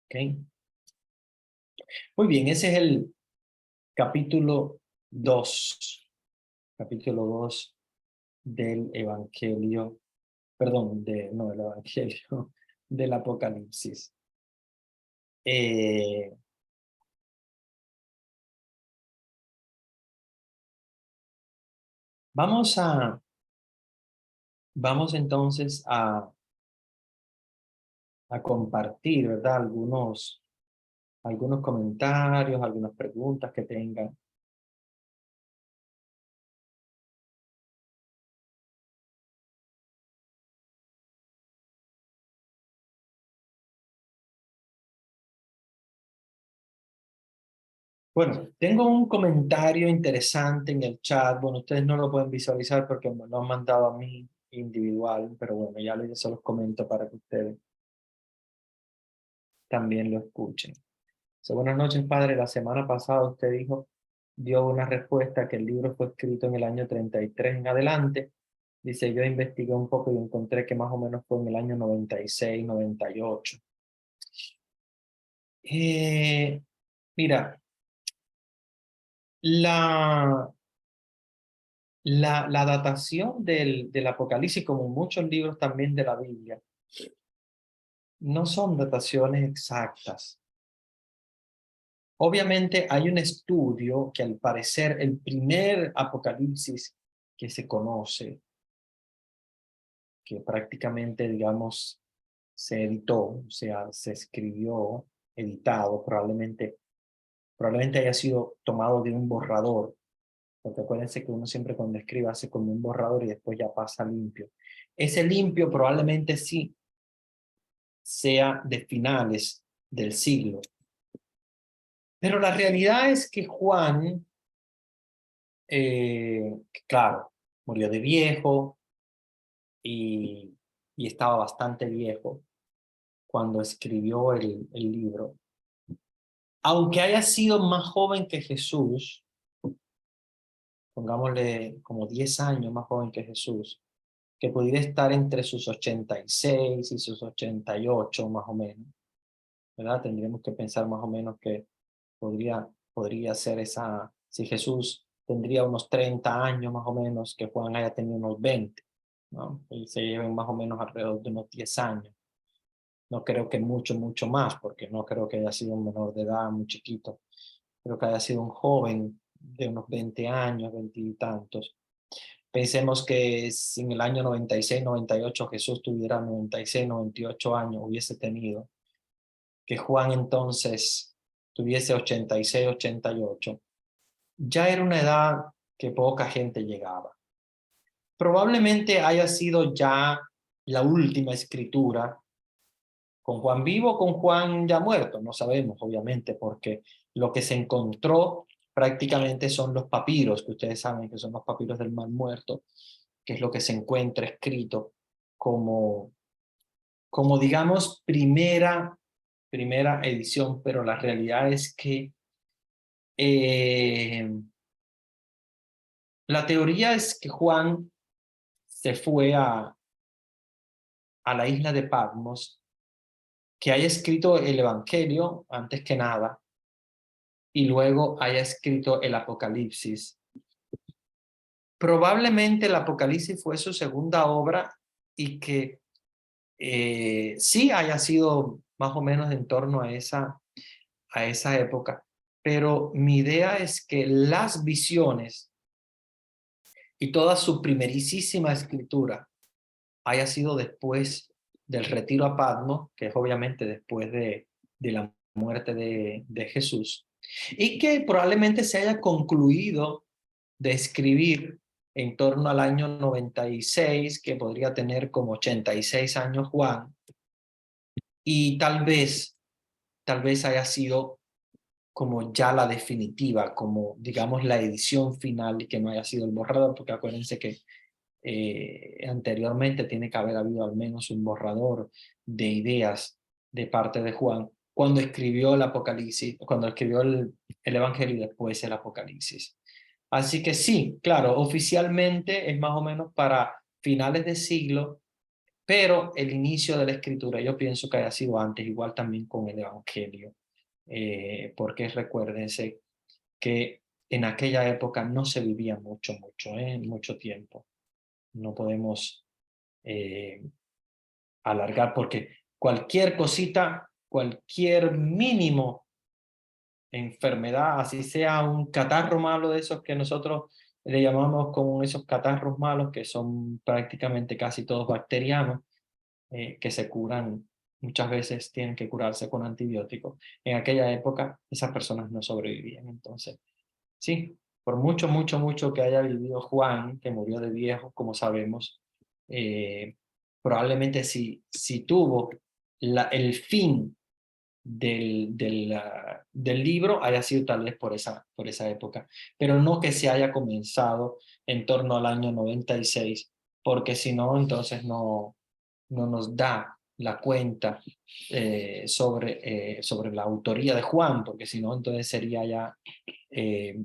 [SPEAKER 1] ¿Ok? Muy bien, ese es el capítulo 2. Capítulo 2 del Evangelio, perdón, no del Evangelio, del Apocalipsis. Vamos entonces a compartir, ¿verdad? Algunos comentarios, algunas preguntas que tengan. Bueno, tengo un comentario interesante en el chat. Bueno, ustedes no lo pueden visualizar porque me lo han mandado a mí individual, pero bueno, ya se los comento para que ustedes también lo escuchen. Dice, buenas noches, padre. La semana pasada usted dio una respuesta que el libro fue escrito en el año 33 en adelante. Dice, yo investigué un poco y encontré que más o menos fue en el año 96, 98. Mira, la, la datación del Apocalipsis, como muchos libros también de la Biblia, no son dataciones exactas. Obviamente hay un estudio que, al parecer, el primer Apocalipsis que se conoce, que prácticamente, digamos, se editó, o sea, se escribió, editado, probablemente haya sido tomado de un borrador, porque acuérdense que uno siempre cuando escribe hace como un borrador y después ya pasa limpio. Ese limpio probablemente sí sea de finales del siglo. Pero la realidad es que Juan, claro, murió de viejo y estaba bastante viejo cuando escribió el libro. Aunque haya sido más joven que Jesús, pongámosle como 10 años más joven que Jesús, que pudiera estar entre sus 86 y sus 88 más o menos, ¿verdad? Tendríamos que pensar más o menos que podría ser esa, si Jesús tendría unos 30 años más o menos, que Juan haya tenido unos 20, ¿no? Y se lleven más o menos alrededor de unos 10 años. No creo que mucho más, porque no creo que haya sido un menor de edad, muy chiquito. Creo que haya sido un joven de unos 20 años, 20 y tantos. Pensemos que si en el año 96, 98 Jesús tuviera 96, 98 años, hubiese tenido, que Juan entonces tuviese 86, 88, ya era una edad que poca gente llegaba. Probablemente haya sido ya la última escritura, con Juan vivo, con Juan ya muerto, no sabemos obviamente, porque lo que se encontró prácticamente son los papiros, que ustedes saben que son los papiros del Mar Muerto, que es lo que se encuentra escrito como digamos, primera edición, pero la realidad es que la teoría es que Juan se fue a la isla de Patmos, que haya escrito el Evangelio antes que nada, y luego haya escrito el Apocalipsis. Probablemente el Apocalipsis fue su segunda obra y que sí haya sido más o menos en torno a esa época, pero mi idea es que las visiones y toda su primerísima escritura haya sido después del retiro a Patmos, que es obviamente después de la muerte de Jesús, y que probablemente se haya concluido de escribir en torno al año 96, que podría tener como 86 años Juan, y tal vez haya sido como ya la definitiva, como digamos la edición final y que no haya sido el borrador, porque acuérdense que anteriormente tiene que haber habido al menos un borrador de ideas de parte de Juan cuando escribió el Apocalipsis, cuando escribió el Evangelio y después el Apocalipsis. Así que sí, claro, oficialmente es más o menos para finales de siglo, pero el inicio de la escritura yo pienso que haya sido antes, igual también con el Evangelio, porque recuérdense que en aquella época no se vivía mucho tiempo. No podemos eh, alargar porque cualquier cosita, cualquier mínimo enfermedad, así sea un catarro malo de esos que nosotros le llamamos como esos catarros malos que son prácticamente casi todos bacterianos, que se curan, muchas veces tienen que curarse con antibióticos. En aquella época esas personas no sobrevivían. Entonces, sí, por mucho que haya vivido Juan, que murió de viejo, como sabemos, eh, probablemente si tuvo el fin del libro haya sido tal vez por esa época, pero no que se haya comenzado en torno al año 96, porque si no, entonces no nos da la cuenta sobre la autoría de Juan, porque si no, entonces sería ya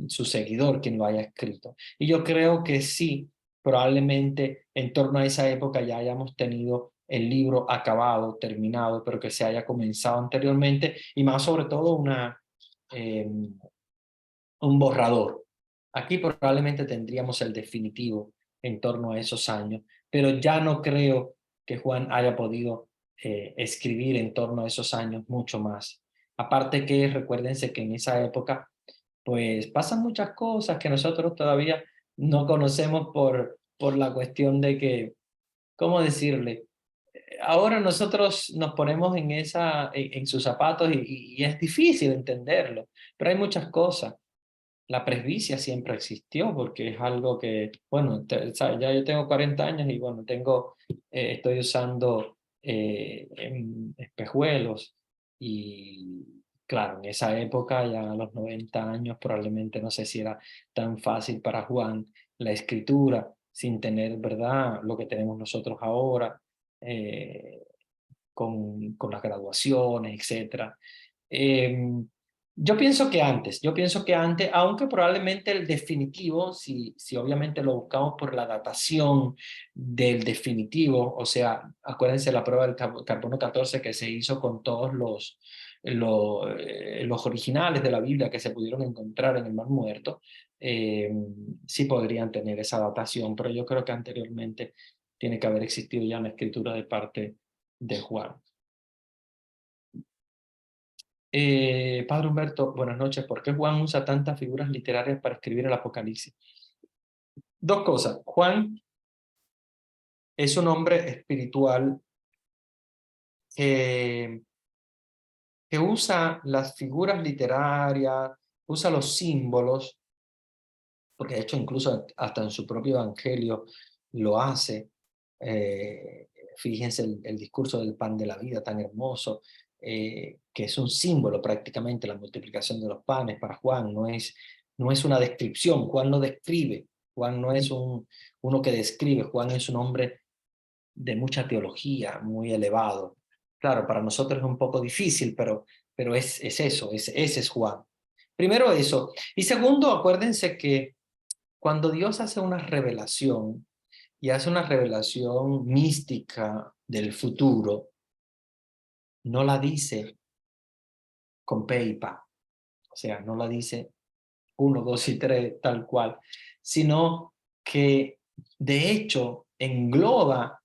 [SPEAKER 1] su seguidor quien lo haya escrito. Y yo creo que sí, probablemente en torno a esa época ya hayamos tenido el libro acabado, terminado, pero que se haya comenzado anteriormente y más sobre todo un borrador. Aquí probablemente tendríamos el definitivo en torno a esos años, pero ya no creo que Juan haya podido escribir en torno a esos años mucho más. Aparte que recuérdense que en esa época pues pasan muchas cosas que nosotros todavía no conocemos por la cuestión de que, ¿cómo decirle? Ahora nosotros nos ponemos en sus zapatos y es difícil entenderlo, pero hay muchas cosas. La presbicia siempre existió porque es algo que, bueno, ¿sabes? Ya yo tengo 40 años y bueno, estoy usando espejuelos y claro, en esa época, ya a los 90 años, probablemente no sé si era tan fácil para Juan la escritura sin tener, ¿verdad?, lo que tenemos nosotros ahora eh, con las graduaciones, etcétera. Yo pienso que antes, aunque probablemente el definitivo, si obviamente lo buscamos por la datación del definitivo, o sea, acuérdense la prueba del carbono 14 que se hizo con todos los originales de la Biblia que se pudieron encontrar en el Mar Muerto, sí podrían tener esa datación, pero yo creo que anteriormente tiene que haber existido ya una escritura de parte de Juan. Padre Humberto, buenas noches. ¿Por qué Juan usa tantas figuras literarias para escribir el Apocalipsis? Dos cosas. Juan es un hombre espiritual que, que usa las figuras literarias, usa los símbolos, porque de hecho incluso hasta en su propio evangelio lo hace. Fíjense el discurso del pan de la vida tan hermoso, que es un símbolo prácticamente la multiplicación de los panes para Juan, no es una descripción, Juan no describe, Juan no es uno que describe, Juan es un hombre de mucha teología, muy elevado. Claro, para nosotros es un poco difícil, pero es eso, ese es Juan. Primero eso. Y segundo, acuérdense que cuando Dios hace una revelación y hace una revelación mística del futuro, no la dice con pe y pa. O sea, no la dice uno, dos y tres tal cual, sino que de hecho engloba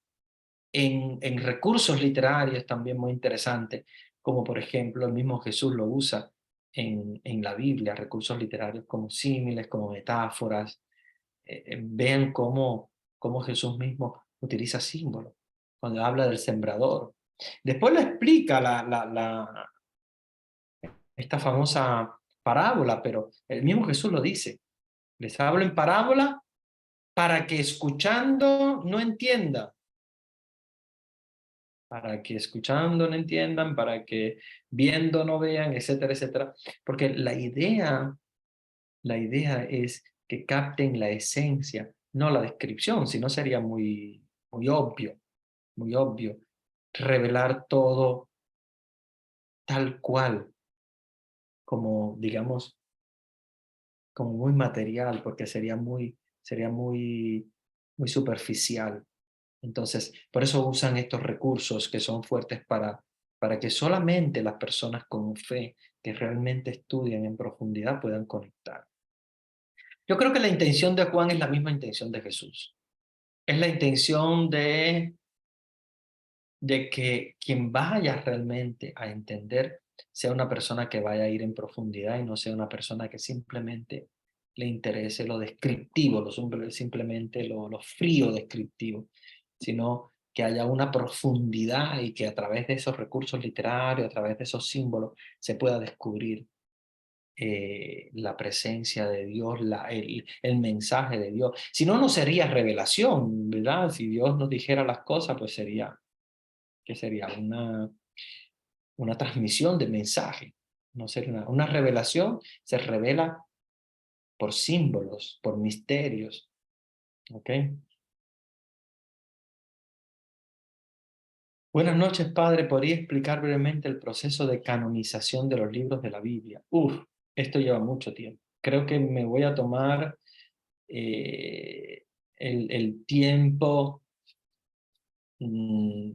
[SPEAKER 1] en recursos literarios también muy interesantes, como por ejemplo el mismo Jesús lo usa en la Biblia, recursos literarios como símiles, como metáforas. Vean cómo Jesús mismo utiliza símbolos cuando habla del sembrador. Después lo explica esta famosa parábola, pero el mismo Jesús lo dice. Les hablo en parábola para que escuchando no entiendan, para que escuchando no entiendan, para que viendo no vean, etcétera, etcétera. Porque la idea es que capten la esencia, no la descripción, si no sería muy obvio, revelar todo tal cual, como digamos, como muy material, porque muy superficial. Entonces, por eso usan estos recursos que son fuertes para que solamente las personas con fe que realmente estudian en profundidad puedan conectar. Yo creo que la intención de Juan es la misma intención de Jesús. Es la intención de que quien vaya realmente a entender sea una persona que vaya a ir en profundidad y no sea una persona que simplemente le interese lo descriptivo, simplemente lo frío descriptivo, sino que haya una profundidad y que a través de esos recursos literarios, a través de esos símbolos, se pueda descubrir la presencia de Dios, el mensaje de Dios. Si no, no sería revelación, ¿verdad? Si Dios nos dijera las cosas, pues sería, ¿qué sería? Una transmisión de mensaje. No sería una revelación, se revela por símbolos, por misterios. ¿Ok? Buenas noches, padre. ¿Podría explicar brevemente el proceso de canonización de los libros de la Biblia? Uf, esto lleva mucho tiempo. Creo que me voy a tomar eh, el tiempo. mm,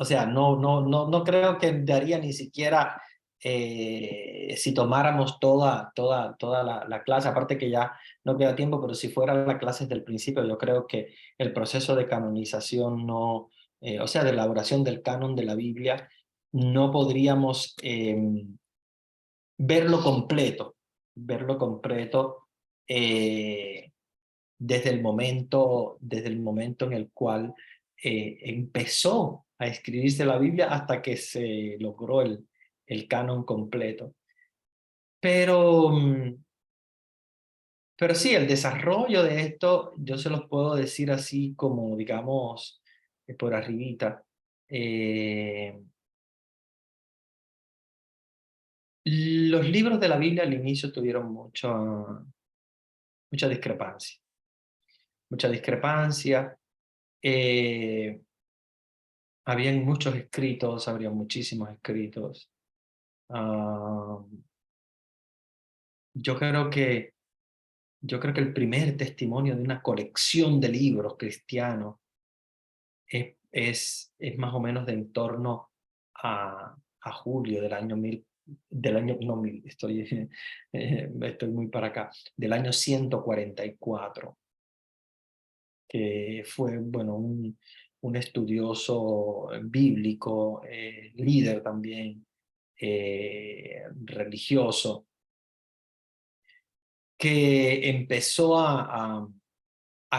[SPEAKER 1] o sea, no creo que daría ni siquiera si tomáramos toda la clase, aparte que ya no queda tiempo, pero si fuera la clase desde el principio, yo creo que el proceso de canonización no, o sea, de elaboración del canon de la Biblia, no podríamos verlo completo eh, desde el momento en el cual empezó a escribirse la Biblia hasta que se logró el canon completo. Pero, pero sí, el desarrollo de esto, yo se los puedo decir así como, digamos, por arribita. Eh, los libros de la Biblia al inicio tuvieron mucha discrepancia. Mucha discrepancia. Eh, Habían muchos escritos, habría muchísimos escritos. Ah, yo creo que, yo creo que el primer testimonio de una colección de libros cristianos es más o menos de en torno a julio del año 1000, no 1000, estoy muy para acá, del año 144, que fue, bueno, un estudioso bíblico, líder también, religioso, que empezó a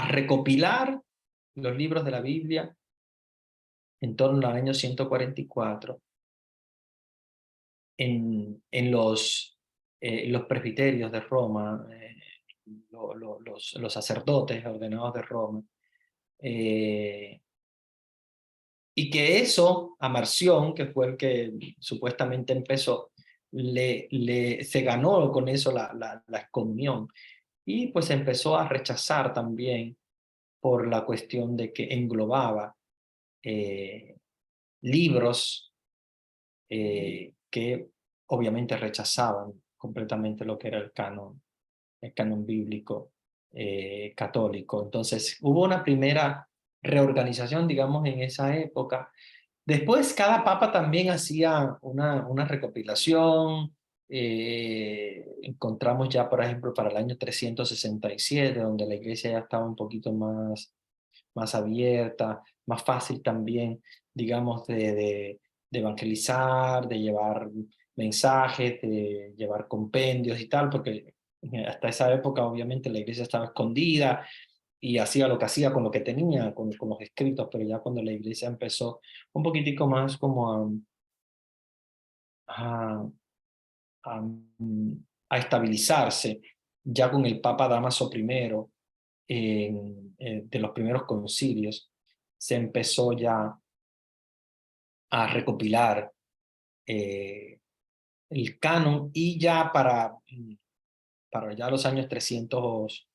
[SPEAKER 1] recopilar los libros de la Biblia en torno al año 144 en los presbiterios de Roma, los sacerdotes ordenados de Roma. eh, Y que eso a Marción, que fue el que supuestamente empezó, se ganó con eso la excomunión. Y pues empezó a rechazar también por la cuestión de que englobaba eh, libros que obviamente rechazaban completamente lo que era el canon bíblico católico. Entonces hubo una primera reorganización, digamos, en esa época. Después, cada papa también hacía una recopilación. Encontramos ya, por ejemplo, para el año 367, donde la iglesia ya estaba un poquito más abierta, más fácil también, digamos, de evangelizar, de llevar mensajes, de llevar compendios y tal, porque hasta esa época obviamente la iglesia estaba escondida y hacía lo que hacía con lo que tenía, con los escritos, pero ya cuando la iglesia empezó un poquitico más como a, a, a estabilizarse, ya con el Papa Dámaso I, de los primeros concilios, se empezó ya a recopilar el canon y ya para ya los años 300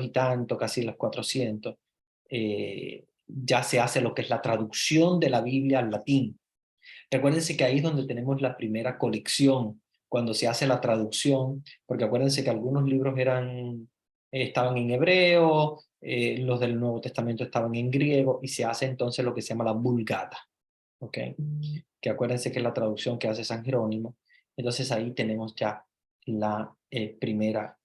[SPEAKER 1] y tanto, casi los 400, ya se hace lo que es la traducción de la Biblia al latín. Recuérdense que ahí es donde tenemos la primera colección, cuando se hace la traducción, porque acuérdense que algunos libros estaban en hebreo, los del Nuevo Testamento estaban en griego, y se hace entonces lo que se llama la Vulgata, ¿ok? Que acuérdense que es la traducción que hace San Jerónimo. Entonces ahí tenemos ya la primera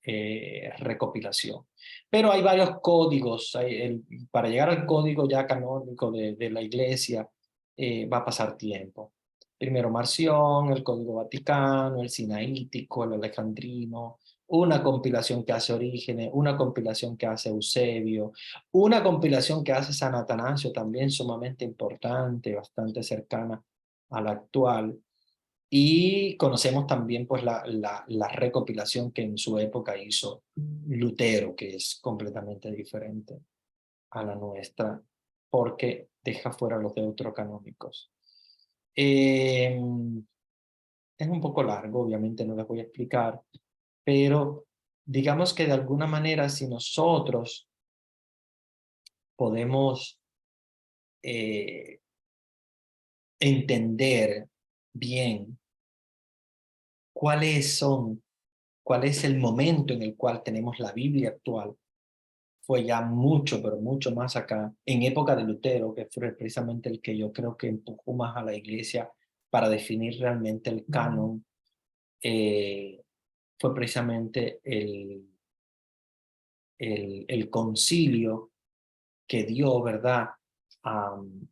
[SPEAKER 1] recopilación. Pero hay varios códigos. Para llegar al código ya canónico de la Iglesia va a pasar tiempo. Primero Marción, el Código Vaticano, el Sinaítico, el Alejandrino, una compilación que hace Orígenes, una compilación que hace Eusebio, una compilación que hace San Atanasio, también sumamente importante, bastante cercana a la actual. Y conocemos también pues la recopilación que en su época hizo Lutero, que es completamente diferente a la nuestra, porque deja fuera los deuterocanónicos. Es un poco largo, obviamente no les voy a explicar, pero digamos que de alguna manera si nosotros podemos entender bien cuáles son, cuál es el momento en el cual tenemos la Biblia actual, fue ya mucho, pero mucho más acá, en época de Lutero, que fue precisamente el que yo creo que empujó más a la iglesia para definir realmente el canon, fue precisamente el concilio que dio, ¿verdad?,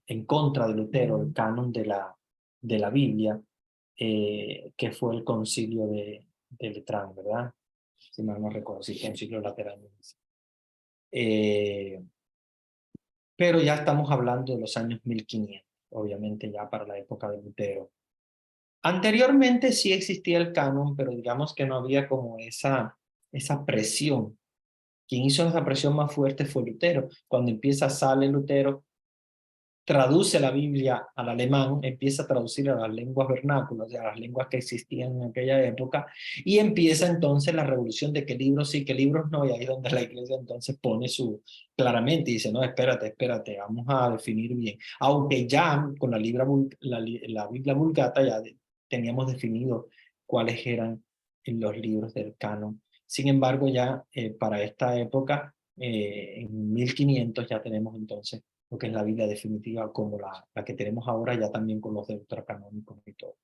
[SPEAKER 1] en contra de Lutero, el canon de la Biblia, que fue el concilio de Letrán, ¿verdad? Si mal no recuerdo, sí, concilio lateral. Eh, pero ya estamos hablando de los años 1500, obviamente ya para la época de Lutero. Anteriormente sí existía el canon, pero digamos que no había como esa presión. Quien hizo esa presión más fuerte fue Lutero. Cuando sale Lutero, traduce la Biblia al alemán, empieza a traducir a las lenguas vernáculas, o sea, a las lenguas que existían en aquella época, y empieza entonces la revolución de qué libros sí, qué libros no, y ahí es donde la iglesia entonces pone claramente, dice, no, espérate, vamos a definir bien. Aunque ya con la Biblia Vulgata ya teníamos definido cuáles eran los libros del canon. Sin embargo, ya para esta época, en 1500 ya tenemos entonces lo que es la Biblia definitiva como la que tenemos ahora, ya también con los deuterocanónicos y todo.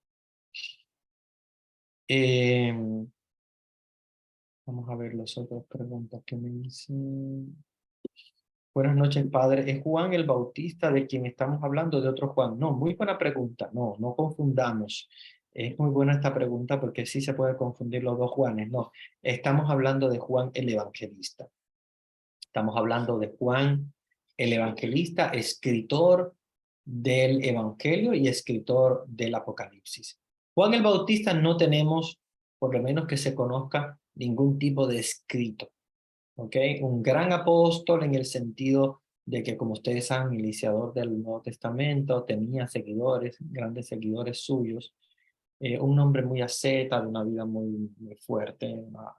[SPEAKER 1] Eh, Vamos a ver las otras preguntas que me dicen. Buenas noches, padre. ¿Es Juan el Bautista de quien estamos hablando, de otro Juan? No, muy buena pregunta. No, no confundamos. Es muy buena esta pregunta porque sí se puede confundir los dos Juanes. No, estamos hablando de Juan el Evangelista. Estamos hablando de Juan el Evangelista, escritor del Evangelio y escritor del Apocalipsis. Juan el Bautista no tenemos, por lo menos que se conozca, ningún tipo de escrito. ¿Ok? Un gran apóstol en el sentido de que, como ustedes saben, iniciador del Nuevo Testamento, tenía seguidores, grandes seguidores suyos, un hombre muy asceta, de una vida muy fuerte, o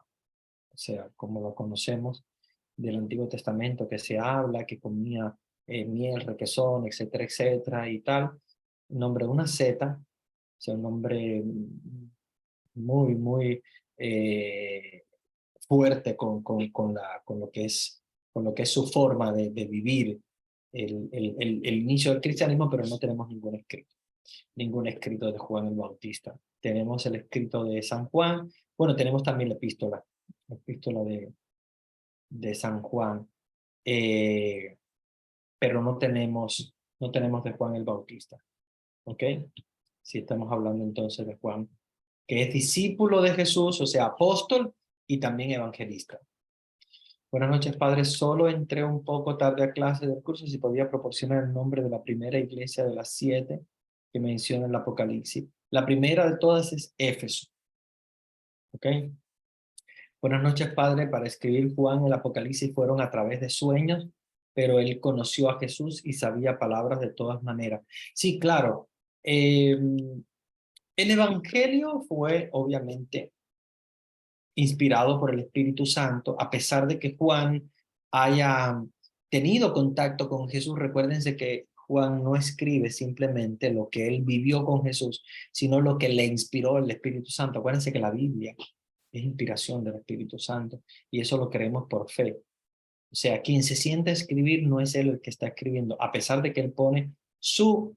[SPEAKER 1] sea, como lo conocemos del Antiguo Testamento, que se habla, que comía miel, requesón, etcétera, etcétera, y tal. Un hombre, una zeta, o sea, un hombre muy fuerte con lo que es su forma de vivir el inicio del cristianismo, pero no tenemos ningún escrito de Juan el Bautista. Tenemos el escrito de San Juan, bueno, tenemos también la epístola de San Juan, pero no tenemos de Juan el Bautista. ¿Ok? Si estamos hablando entonces de Juan, que es discípulo de Jesús, o sea, apóstol y también evangelista. Buenas noches, padre. Solo entré un poco tarde a clase del curso. Si podía proporcionar el nombre de la primera iglesia de las 7 que menciona el Apocalipsis. La primera de todas es Éfeso. ¿Ok? Buenas noches, padre. Para escribir Juan el Apocalipsis fueron a través de sueños, pero él conoció a Jesús y sabía palabras de todas maneras. Sí, claro. El Evangelio fue obviamente inspirado por el Espíritu Santo, a pesar de que Juan haya tenido contacto con Jesús. Recuérdense que Juan no escribe simplemente lo que él vivió con Jesús, sino lo que le inspiró el Espíritu Santo. Acuérdense que la Biblia es inspiración del Espíritu Santo y eso lo creemos por fe. O sea, quien se siente a escribir no es él el que está escribiendo, a pesar de que él pone su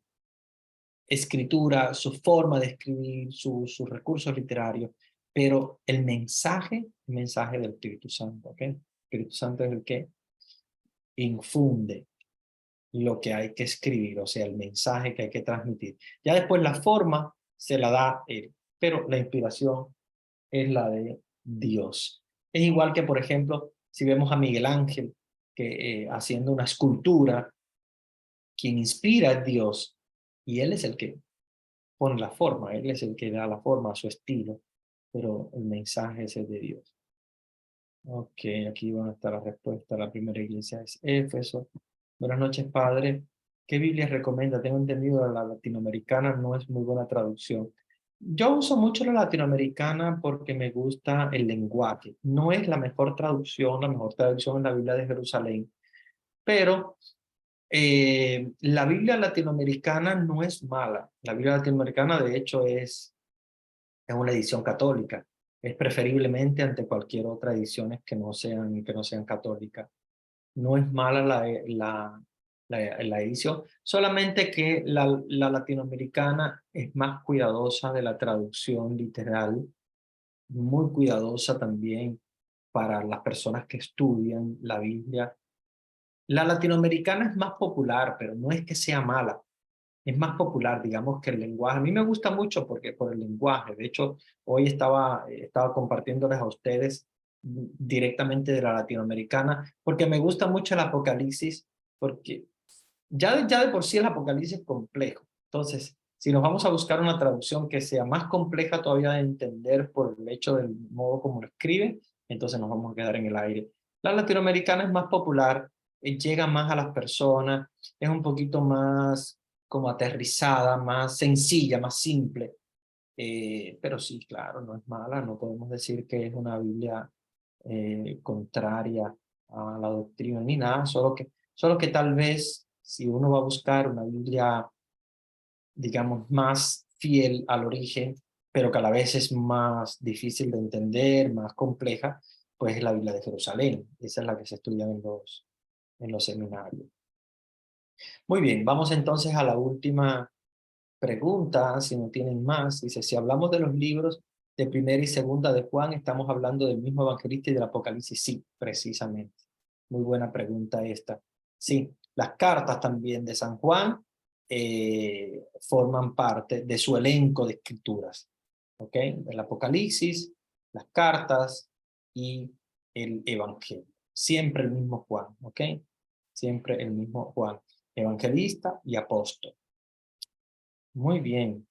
[SPEAKER 1] escritura, su forma de escribir, sus recursos literarios, pero el mensaje del Espíritu Santo, ¿ok? El Espíritu Santo es el que infunde lo que hay que escribir, o sea, el mensaje que hay que transmitir. Ya después la forma se la da él, pero la inspiración es la de Dios. Es igual que, por ejemplo, si vemos a Miguel Ángel que haciendo una escultura, quien inspira es Dios y él es el que pone la forma, él es el que da la forma a su estilo, pero el mensaje es el de Dios. Ok, aquí van a estar las respuestas. La primera iglesia es Éfeso. Buenas noches, padre. ¿Qué Biblia recomienda? Tengo entendido la latinoamericana no es muy buena traducción. Yo uso mucho la latinoamericana porque me gusta el lenguaje. No es la mejor traducción es la Biblia de Jerusalén, pero la Biblia latinoamericana no es mala. La Biblia latinoamericana, de hecho, es una edición católica. Es preferiblemente ante cualquier otra edición que no sean católicas. No es mala la edición, solamente que la latinoamericana es más cuidadosa de la traducción literal, muy cuidadosa también para las personas que estudian la Biblia. La latinoamericana es más popular, pero no es que sea mala, es más popular, digamos, que el lenguaje. A mí me gusta mucho porque por el lenguaje. De hecho, hoy estaba compartiéndoles a ustedes directamente de la latinoamericana, porque me gusta mucho el Apocalipsis, porque ya de por sí el Apocalipsis es complejo. Entonces, si nos vamos a buscar una traducción que sea más compleja todavía de entender por el hecho del modo como lo escribe, entonces nos vamos a quedar en el aire. La latinoamericana es más popular, llega más a las personas, es un poquito más como aterrizada, más sencilla, más simple. Pero sí, claro, no es mala, no podemos decir que es una Biblia contraria a la doctrina ni nada, solo que tal vez si uno va a buscar una Biblia, digamos, más fiel al origen, pero que a la vez es más difícil de entender, más compleja, pues es la Biblia de Jerusalén. Esa es la que se estudia en los seminarios. Muy bien, vamos entonces a la última pregunta, si no tienen más. Dice, si hablamos de los libros de primera y segunda de Juan, ¿estamos hablando del mismo evangelista y del Apocalipsis? Sí, precisamente. Muy buena pregunta esta. Sí, las cartas también de San Juan forman parte de su elenco de escrituras. ¿Ok? El Apocalipsis, las cartas y el Evangelio. Siempre el mismo Juan. ¿Ok? Siempre el mismo Juan. Evangelista y apóstol. Muy bien.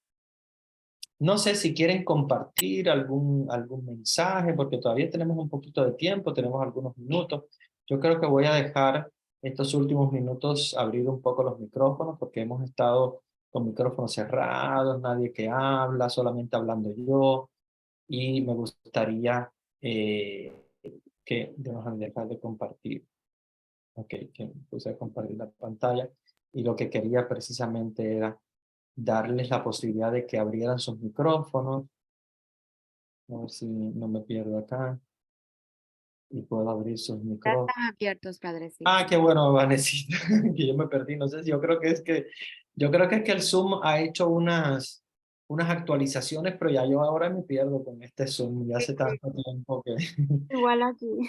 [SPEAKER 1] No sé si quieren compartir algún mensaje, porque todavía tenemos un poquito de tiempo, tenemos algunos minutos. Yo creo que voy a dejar estos últimos minutos abrir un poco los micrófonos, porque hemos estado con micrófonos cerrados, nadie que habla, solamente hablando yo, y me gustaría déjame dejar de compartir. Ok, que puse a compartir la pantalla, y lo que quería precisamente era darles la posibilidad de que abrieran sus micrófonos. A ver si no me pierdo acá y puedo abrir sus
[SPEAKER 2] Ya
[SPEAKER 1] micrófonos.
[SPEAKER 2] están abiertos, padrecito.
[SPEAKER 1] Ah, qué bueno, Vanesita, que yo me perdí. No sé si yo creo que es que el Zoom ha hecho unas actualizaciones, pero ya yo ahora me pierdo con este Zoom. Ya
[SPEAKER 2] Sí,
[SPEAKER 1] hace
[SPEAKER 2] sí,
[SPEAKER 1] tanto tiempo que,
[SPEAKER 2] igual aquí.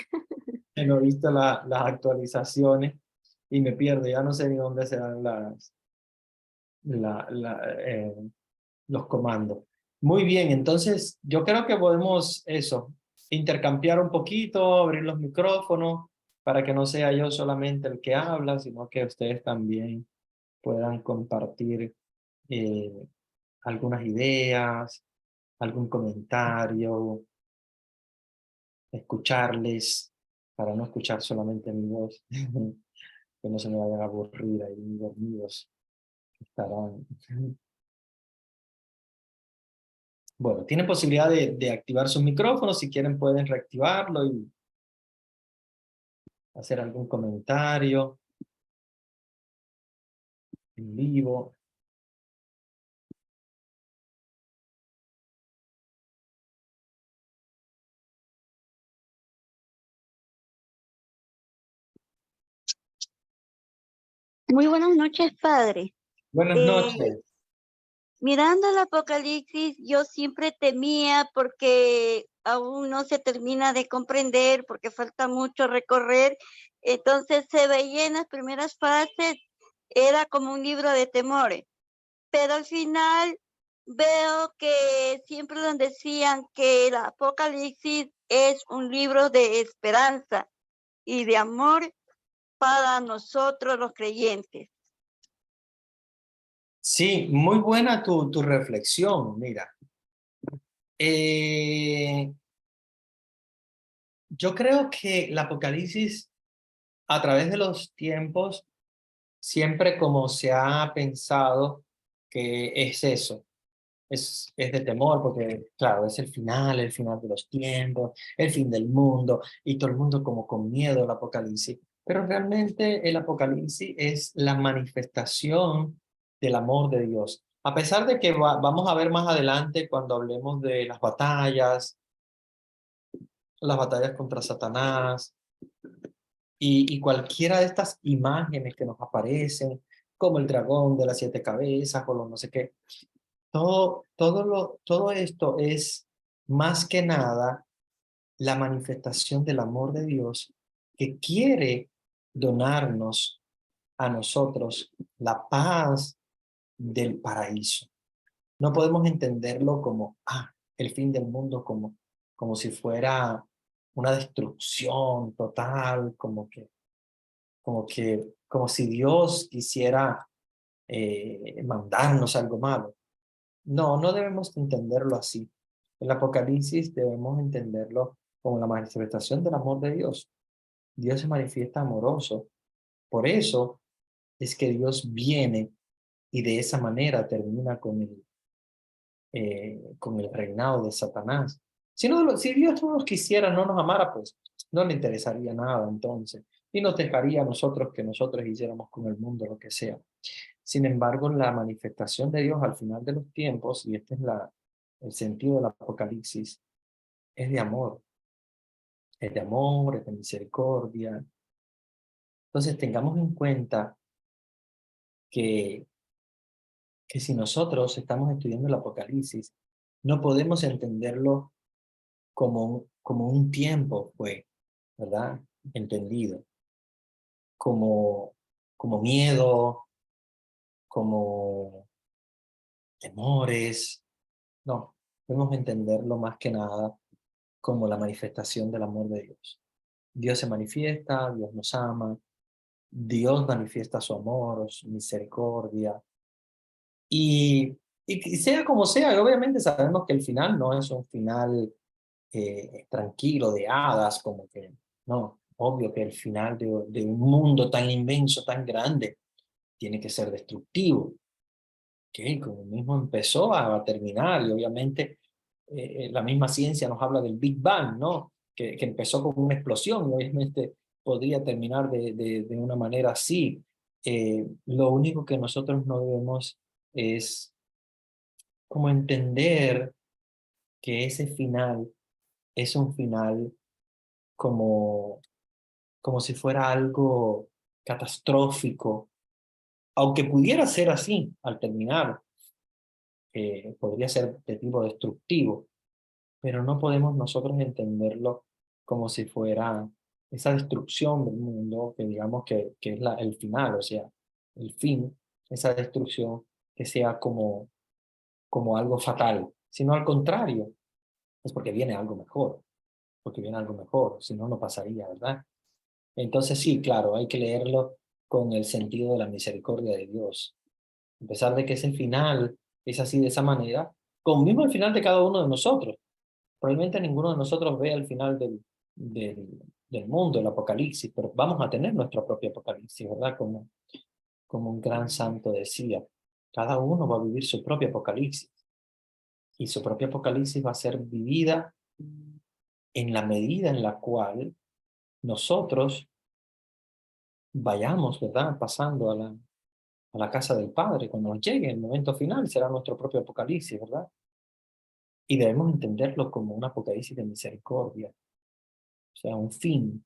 [SPEAKER 1] que no he visto las actualizaciones y me pierdo. Ya no sé ni dónde se dan los comandos. Muy bien, entonces yo creo que podemos eso, intercambiar un poquito, abrir los micrófonos para que no sea yo solamente el que habla, sino que ustedes también puedan compartir eh, algunas ideas, algún comentario, escucharles, para no escuchar solamente mi voz, que no se me vayan a aburrir ahí dormidos, estarán. Bueno, tienen posibilidad de activar sus micrófonos, si quieren pueden reactivarlo y hacer algún comentario en vivo.
[SPEAKER 3] Muy buenas noches, padre.
[SPEAKER 1] Buenas noches.
[SPEAKER 3] Mirando el Apocalipsis, yo siempre temía porque aún no se termina de comprender, porque falta mucho recorrer. Entonces se veía en las primeras fases, era como un libro de temores. Pero al final veo que siempre nos decían que el Apocalipsis es un libro de esperanza y de amor para nosotros los creyentes.
[SPEAKER 1] Sí, muy buena tu reflexión, mira. Yo creo que el Apocalipsis, a través de los tiempos, siempre como se ha pensado que es eso, es de temor, porque claro, es el final de los tiempos, el fin del mundo, y todo el mundo como con miedo al Apocalipsis. Pero realmente el Apocalipsis es la manifestación del amor de Dios. A pesar de que vamos a ver más adelante cuando hablemos de las batallas contra Satanás, y cualquiera de estas imágenes que nos aparecen, como el dragón de las 7 cabezas, o lo no sé qué, todo esto es más que nada la manifestación del amor de Dios que quiere donarnos a nosotros la paz del paraíso. No podemos entenderlo como el fin del mundo, como si fuera una destrucción total, como si Dios quisiera mandarnos algo malo. No, no debemos entenderlo así. El Apocalipsis debemos entenderlo como la manifestación del amor de Dios. Dios se manifiesta amoroso. Por eso es que Dios viene y de esa manera termina con el reinado de Satanás. Si Dios no nos quisiera, no nos amara, pues no le interesaría nada entonces. Y nos dejaría a nosotros que nosotros hiciéramos con el mundo lo que sea. Sin embargo, la manifestación de Dios al final de los tiempos, y este es el sentido del Apocalipsis, es de amor. Es de amor, es de misericordia. Entonces tengamos en cuenta que, que si nosotros estamos estudiando el Apocalipsis, no podemos entenderlo como un tiempo fue, ¿verdad? Entendido. Como miedo, como temores. No, debemos entenderlo más que nada como la manifestación del amor de Dios. Dios se manifiesta, Dios nos ama, Dios manifiesta su amor, su misericordia. Y sea como sea, y obviamente sabemos que el final no es un final tranquilo de hadas, como que no, obvio que el final de un mundo tan inmenso, tan grande, tiene que ser destructivo. Que como mismo empezó a terminar, y obviamente la misma ciencia nos habla del Big Bang, ¿no? Que empezó con una explosión, y obviamente podría terminar de una manera así. Lo único que nosotros no debemos es como entender que ese final es un final como, como si fuera algo catastrófico, aunque pudiera ser así al terminar, podría ser de tipo destructivo, pero no podemos nosotros entenderlo como si fuera esa destrucción del mundo, que digamos que es el final, o sea, el fin, esa destrucción que sea como algo fatal, sino al contrario, es porque viene algo mejor, si no, no pasaría, ¿verdad? Entonces sí, claro, hay que leerlo con el sentido de la misericordia de Dios. A pesar de que ese final es así de esa manera, como mismo el final de cada uno de nosotros. Probablemente ninguno de nosotros ve el final del mundo, el apocalipsis, pero vamos a tener nuestro propio apocalipsis, ¿verdad? Como un gran santo decía, cada uno va a vivir su propio apocalipsis. Y su propio apocalipsis va a ser vivida en la medida en la cual nosotros vayamos, ¿verdad? Pasando a la casa del Padre. Cuando nos llegue el momento final, será nuestro propio apocalipsis, ¿verdad? Y debemos entenderlo como un apocalipsis de misericordia. O sea, un fin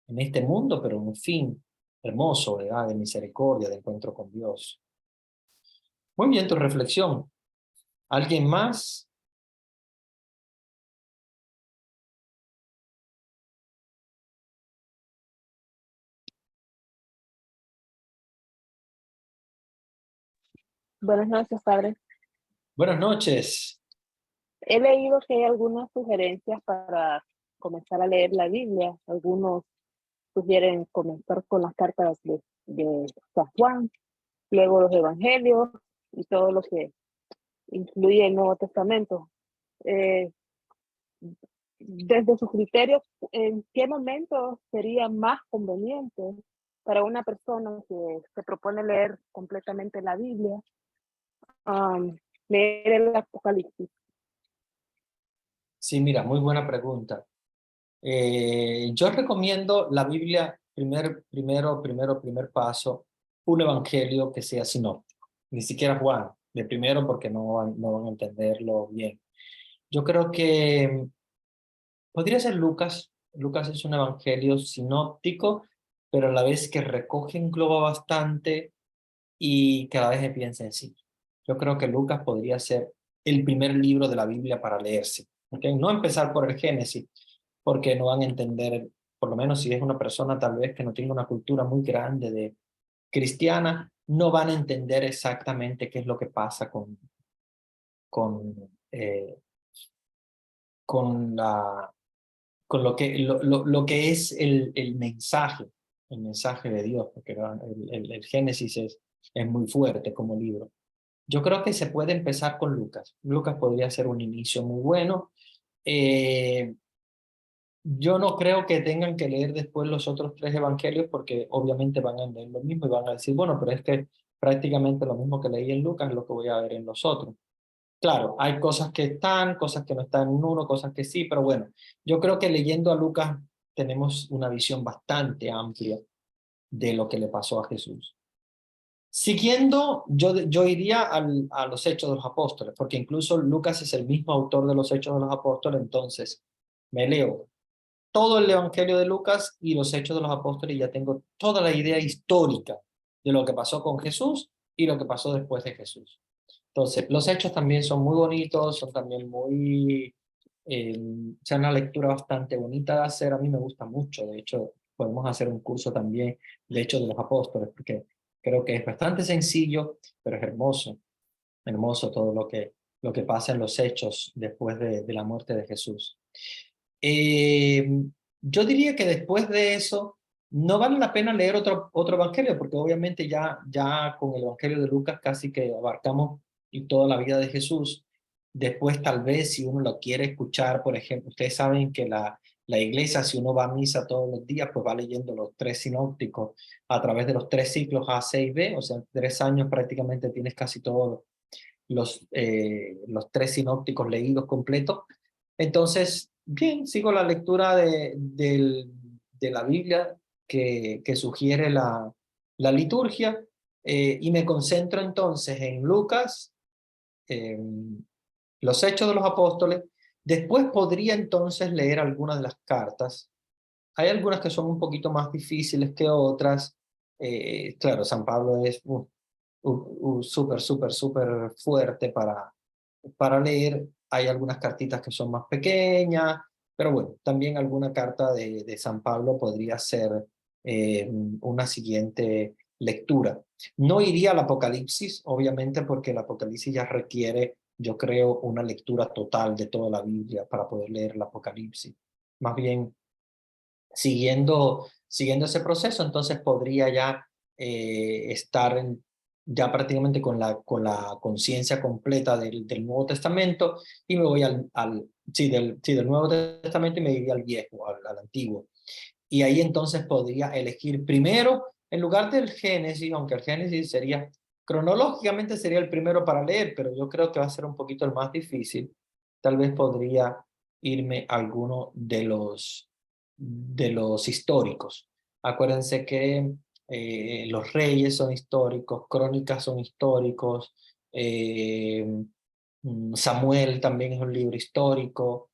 [SPEAKER 1] en este mundo, pero un fin hermoso, ¿verdad? De misericordia, de encuentro con Dios. Muy bien, tu reflexión. ¿Alguien más?
[SPEAKER 4] Buenas noches, padre.
[SPEAKER 1] Buenas noches.
[SPEAKER 4] He leído que hay algunas sugerencias para comenzar a leer la Biblia. Algunos sugieren comenzar con las cartas de San Juan, luego los evangelios y todo lo que incluye el Nuevo Testamento. Desde su criterio, ¿en qué momento sería más conveniente para una persona que se propone leer completamente la Biblia, leer el Apocalipsis?
[SPEAKER 1] Sí, mira, muy buena pregunta. Yo recomiendo la Biblia, primer paso, un evangelio que sea sinóptico. Ni siquiera Juan, de primero porque no van a entenderlo bien. Yo creo que podría ser Lucas. Lucas es un evangelio sinóptico, pero a la vez que recoge, engloba bastante y que a la vez es bien sencillo. Yo creo que Lucas podría ser el primer libro de la Biblia para leerse. ¿Okay? No empezar por el Génesis, porque no van a entender, por lo menos si es una persona tal vez que no tenga una cultura muy grande de cristiana, no van a entender exactamente qué es lo que pasa con, eh, con la con lo que es el mensaje de Dios, porque el Génesis es muy fuerte como libro. Yo creo que se puede empezar con Lucas. Lucas podría ser un inicio muy bueno. Yo no creo que tengan que leer después los otros tres evangelios porque obviamente van a leer lo mismo y van a decir, bueno, pero es que prácticamente lo mismo que leí en Lucas es lo que voy a ver en los otros. Claro, hay cosas que están, cosas que no están en uno, cosas que sí, pero bueno, yo creo que leyendo a Lucas tenemos una visión bastante amplia de lo que le pasó a Jesús. Siguiendo, yo iría a los Hechos de los Apóstoles, porque incluso Lucas es el mismo autor de los Hechos de los Apóstoles, entonces me leo todo el Evangelio de Lucas y los Hechos de los Apóstoles y ya tengo toda la idea histórica de lo que pasó con Jesús y lo que pasó después de Jesús. Entonces, los hechos también son muy bonitos, son también muy, sea una lectura bastante bonita de hacer, a mí me gusta mucho, de hecho, podemos hacer un curso también de Hechos de los Apóstoles, porque creo que es bastante sencillo, pero es hermoso, hermoso todo lo que pasa en los hechos después de la muerte de Jesús. Yo diría que después de eso, no vale la pena leer otro evangelio, porque obviamente ya con el evangelio de Lucas casi que abarcamos y toda la vida de Jesús. Después tal vez si uno lo quiere escuchar, por ejemplo, ustedes saben que la iglesia, si uno va a misa todos los días, pues va leyendo los tres sinópticos a través de los tres ciclos A, C y B, o sea, en 3 años prácticamente tienes casi todos los tres sinópticos leídos completos. Entonces, bien, sigo la lectura de la Biblia que sugiere la liturgia y me concentro entonces en Lucas, los Hechos de los Apóstoles. Después podría entonces leer algunas de las cartas. Hay algunas que son un poquito más difíciles que otras. Claro, San Pablo es súper fuerte para leer. Hay algunas cartitas que son más pequeñas, pero bueno, también alguna carta de San Pablo podría ser una siguiente lectura. No iría al Apocalipsis, obviamente, porque el Apocalipsis ya requiere, yo creo, una lectura total de toda la Biblia para poder leer el Apocalipsis. Más bien, siguiendo ese proceso, entonces podría ya estar ya prácticamente con la conciencia completa del Nuevo Testamento y me voy del Nuevo Testamento y me iría al Viejo, al Antiguo. Y ahí entonces podría elegir primero, en lugar del Génesis, aunque el Génesis sería, cronológicamente sería el primero para leer, pero yo creo que va a ser un poquito el más difícil. Tal vez podría irme a alguno de los históricos. Acuérdense que los reyes son históricos, crónicas son históricos, Samuel también es un libro histórico,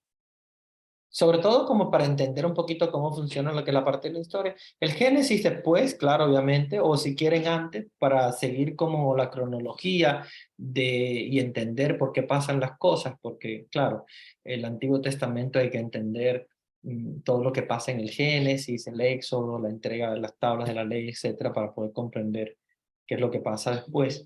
[SPEAKER 1] sobre todo como para entender un poquito cómo funciona lo que es la parte de la historia. El Génesis después, claro, obviamente, o si quieren antes, para seguir como la cronología y entender por qué pasan las cosas, porque claro, el Antiguo Testamento hay que entender todo lo que pasa en el Génesis, el Éxodo, la entrega de las tablas de la ley, etcétera, para poder comprender qué es lo que pasa después.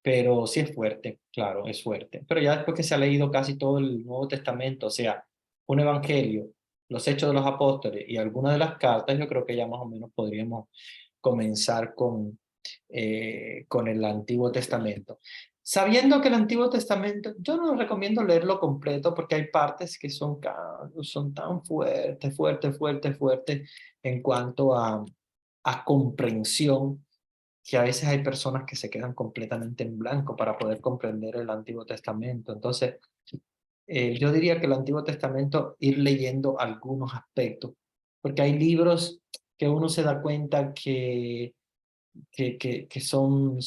[SPEAKER 1] Pero sí es fuerte, claro, es fuerte. Pero ya después que se ha leído casi todo el Nuevo Testamento, o sea, un evangelio, los hechos de los apóstoles y algunas de las cartas, yo creo que ya más o menos podríamos comenzar con el Antiguo Testamento. Sabiendo que el Antiguo Testamento, yo no recomiendo leerlo completo porque hay partes que son tan fuertes en cuanto a comprensión, que a veces hay personas que se quedan completamente en blanco para poder comprender el Antiguo Testamento. Entonces, yo diría que el Antiguo Testamento, ir leyendo algunos aspectos, porque hay libros que uno se da cuenta que son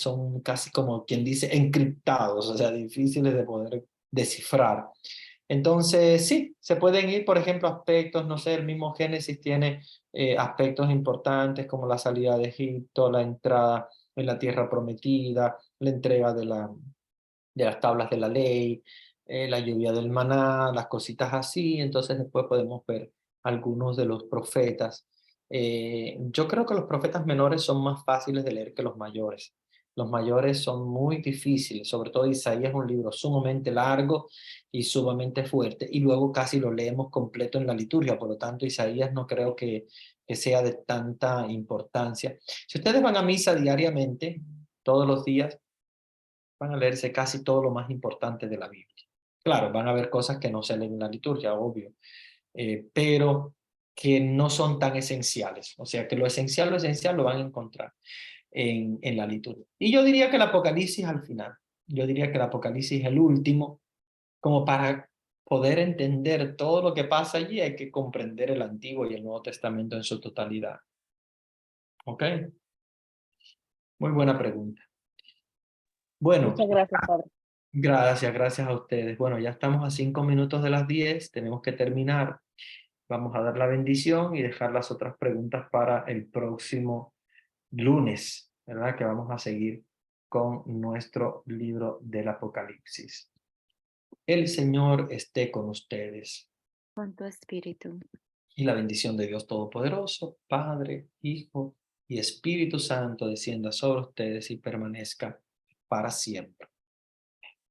[SPEAKER 1] casi como quien dice encriptados, o sea, difíciles de poder descifrar. Entonces, sí, se pueden ir, por ejemplo, aspectos, no sé, el mismo Génesis tiene aspectos importantes como la salida de Egipto, la entrada en la tierra prometida, la entrega de las tablas de la ley, la lluvia del maná, las cositas así. Entonces después podemos ver algunos de los profetas. Yo creo que los profetas menores son más fáciles de leer que los mayores. Los mayores son muy difíciles, sobre todo Isaías es un libro sumamente largo y sumamente fuerte, y luego casi lo leemos completo en la liturgia, por lo tanto Isaías no creo que sea de tanta importancia. Si ustedes van a misa diariamente, todos los días, van a leerse casi todo lo más importante de la Biblia. Claro, van a haber cosas que no se leen en la liturgia, obvio, pero que no son tan esenciales. O sea, que lo esencial lo van a encontrar en la liturgia. Y yo diría que el Apocalipsis al final, yo diría que el Apocalipsis es el último, como para poder entender todo lo que pasa allí, hay que comprender el Antiguo y el Nuevo Testamento en su totalidad. ¿Ok? Muy buena pregunta. Bueno,
[SPEAKER 4] Muchas gracias, padre.
[SPEAKER 1] gracias a ustedes. Bueno, ya estamos a 5 minutos de las 10, tenemos que terminar. Vamos a dar la bendición y dejar las otras preguntas para el próximo lunes, ¿verdad? Que vamos a seguir con nuestro libro del Apocalipsis. El Señor esté con ustedes.
[SPEAKER 2] Con tu espíritu.
[SPEAKER 1] Y la bendición de Dios Todopoderoso, Padre, Hijo y Espíritu Santo descienda sobre ustedes y permanezca para siempre.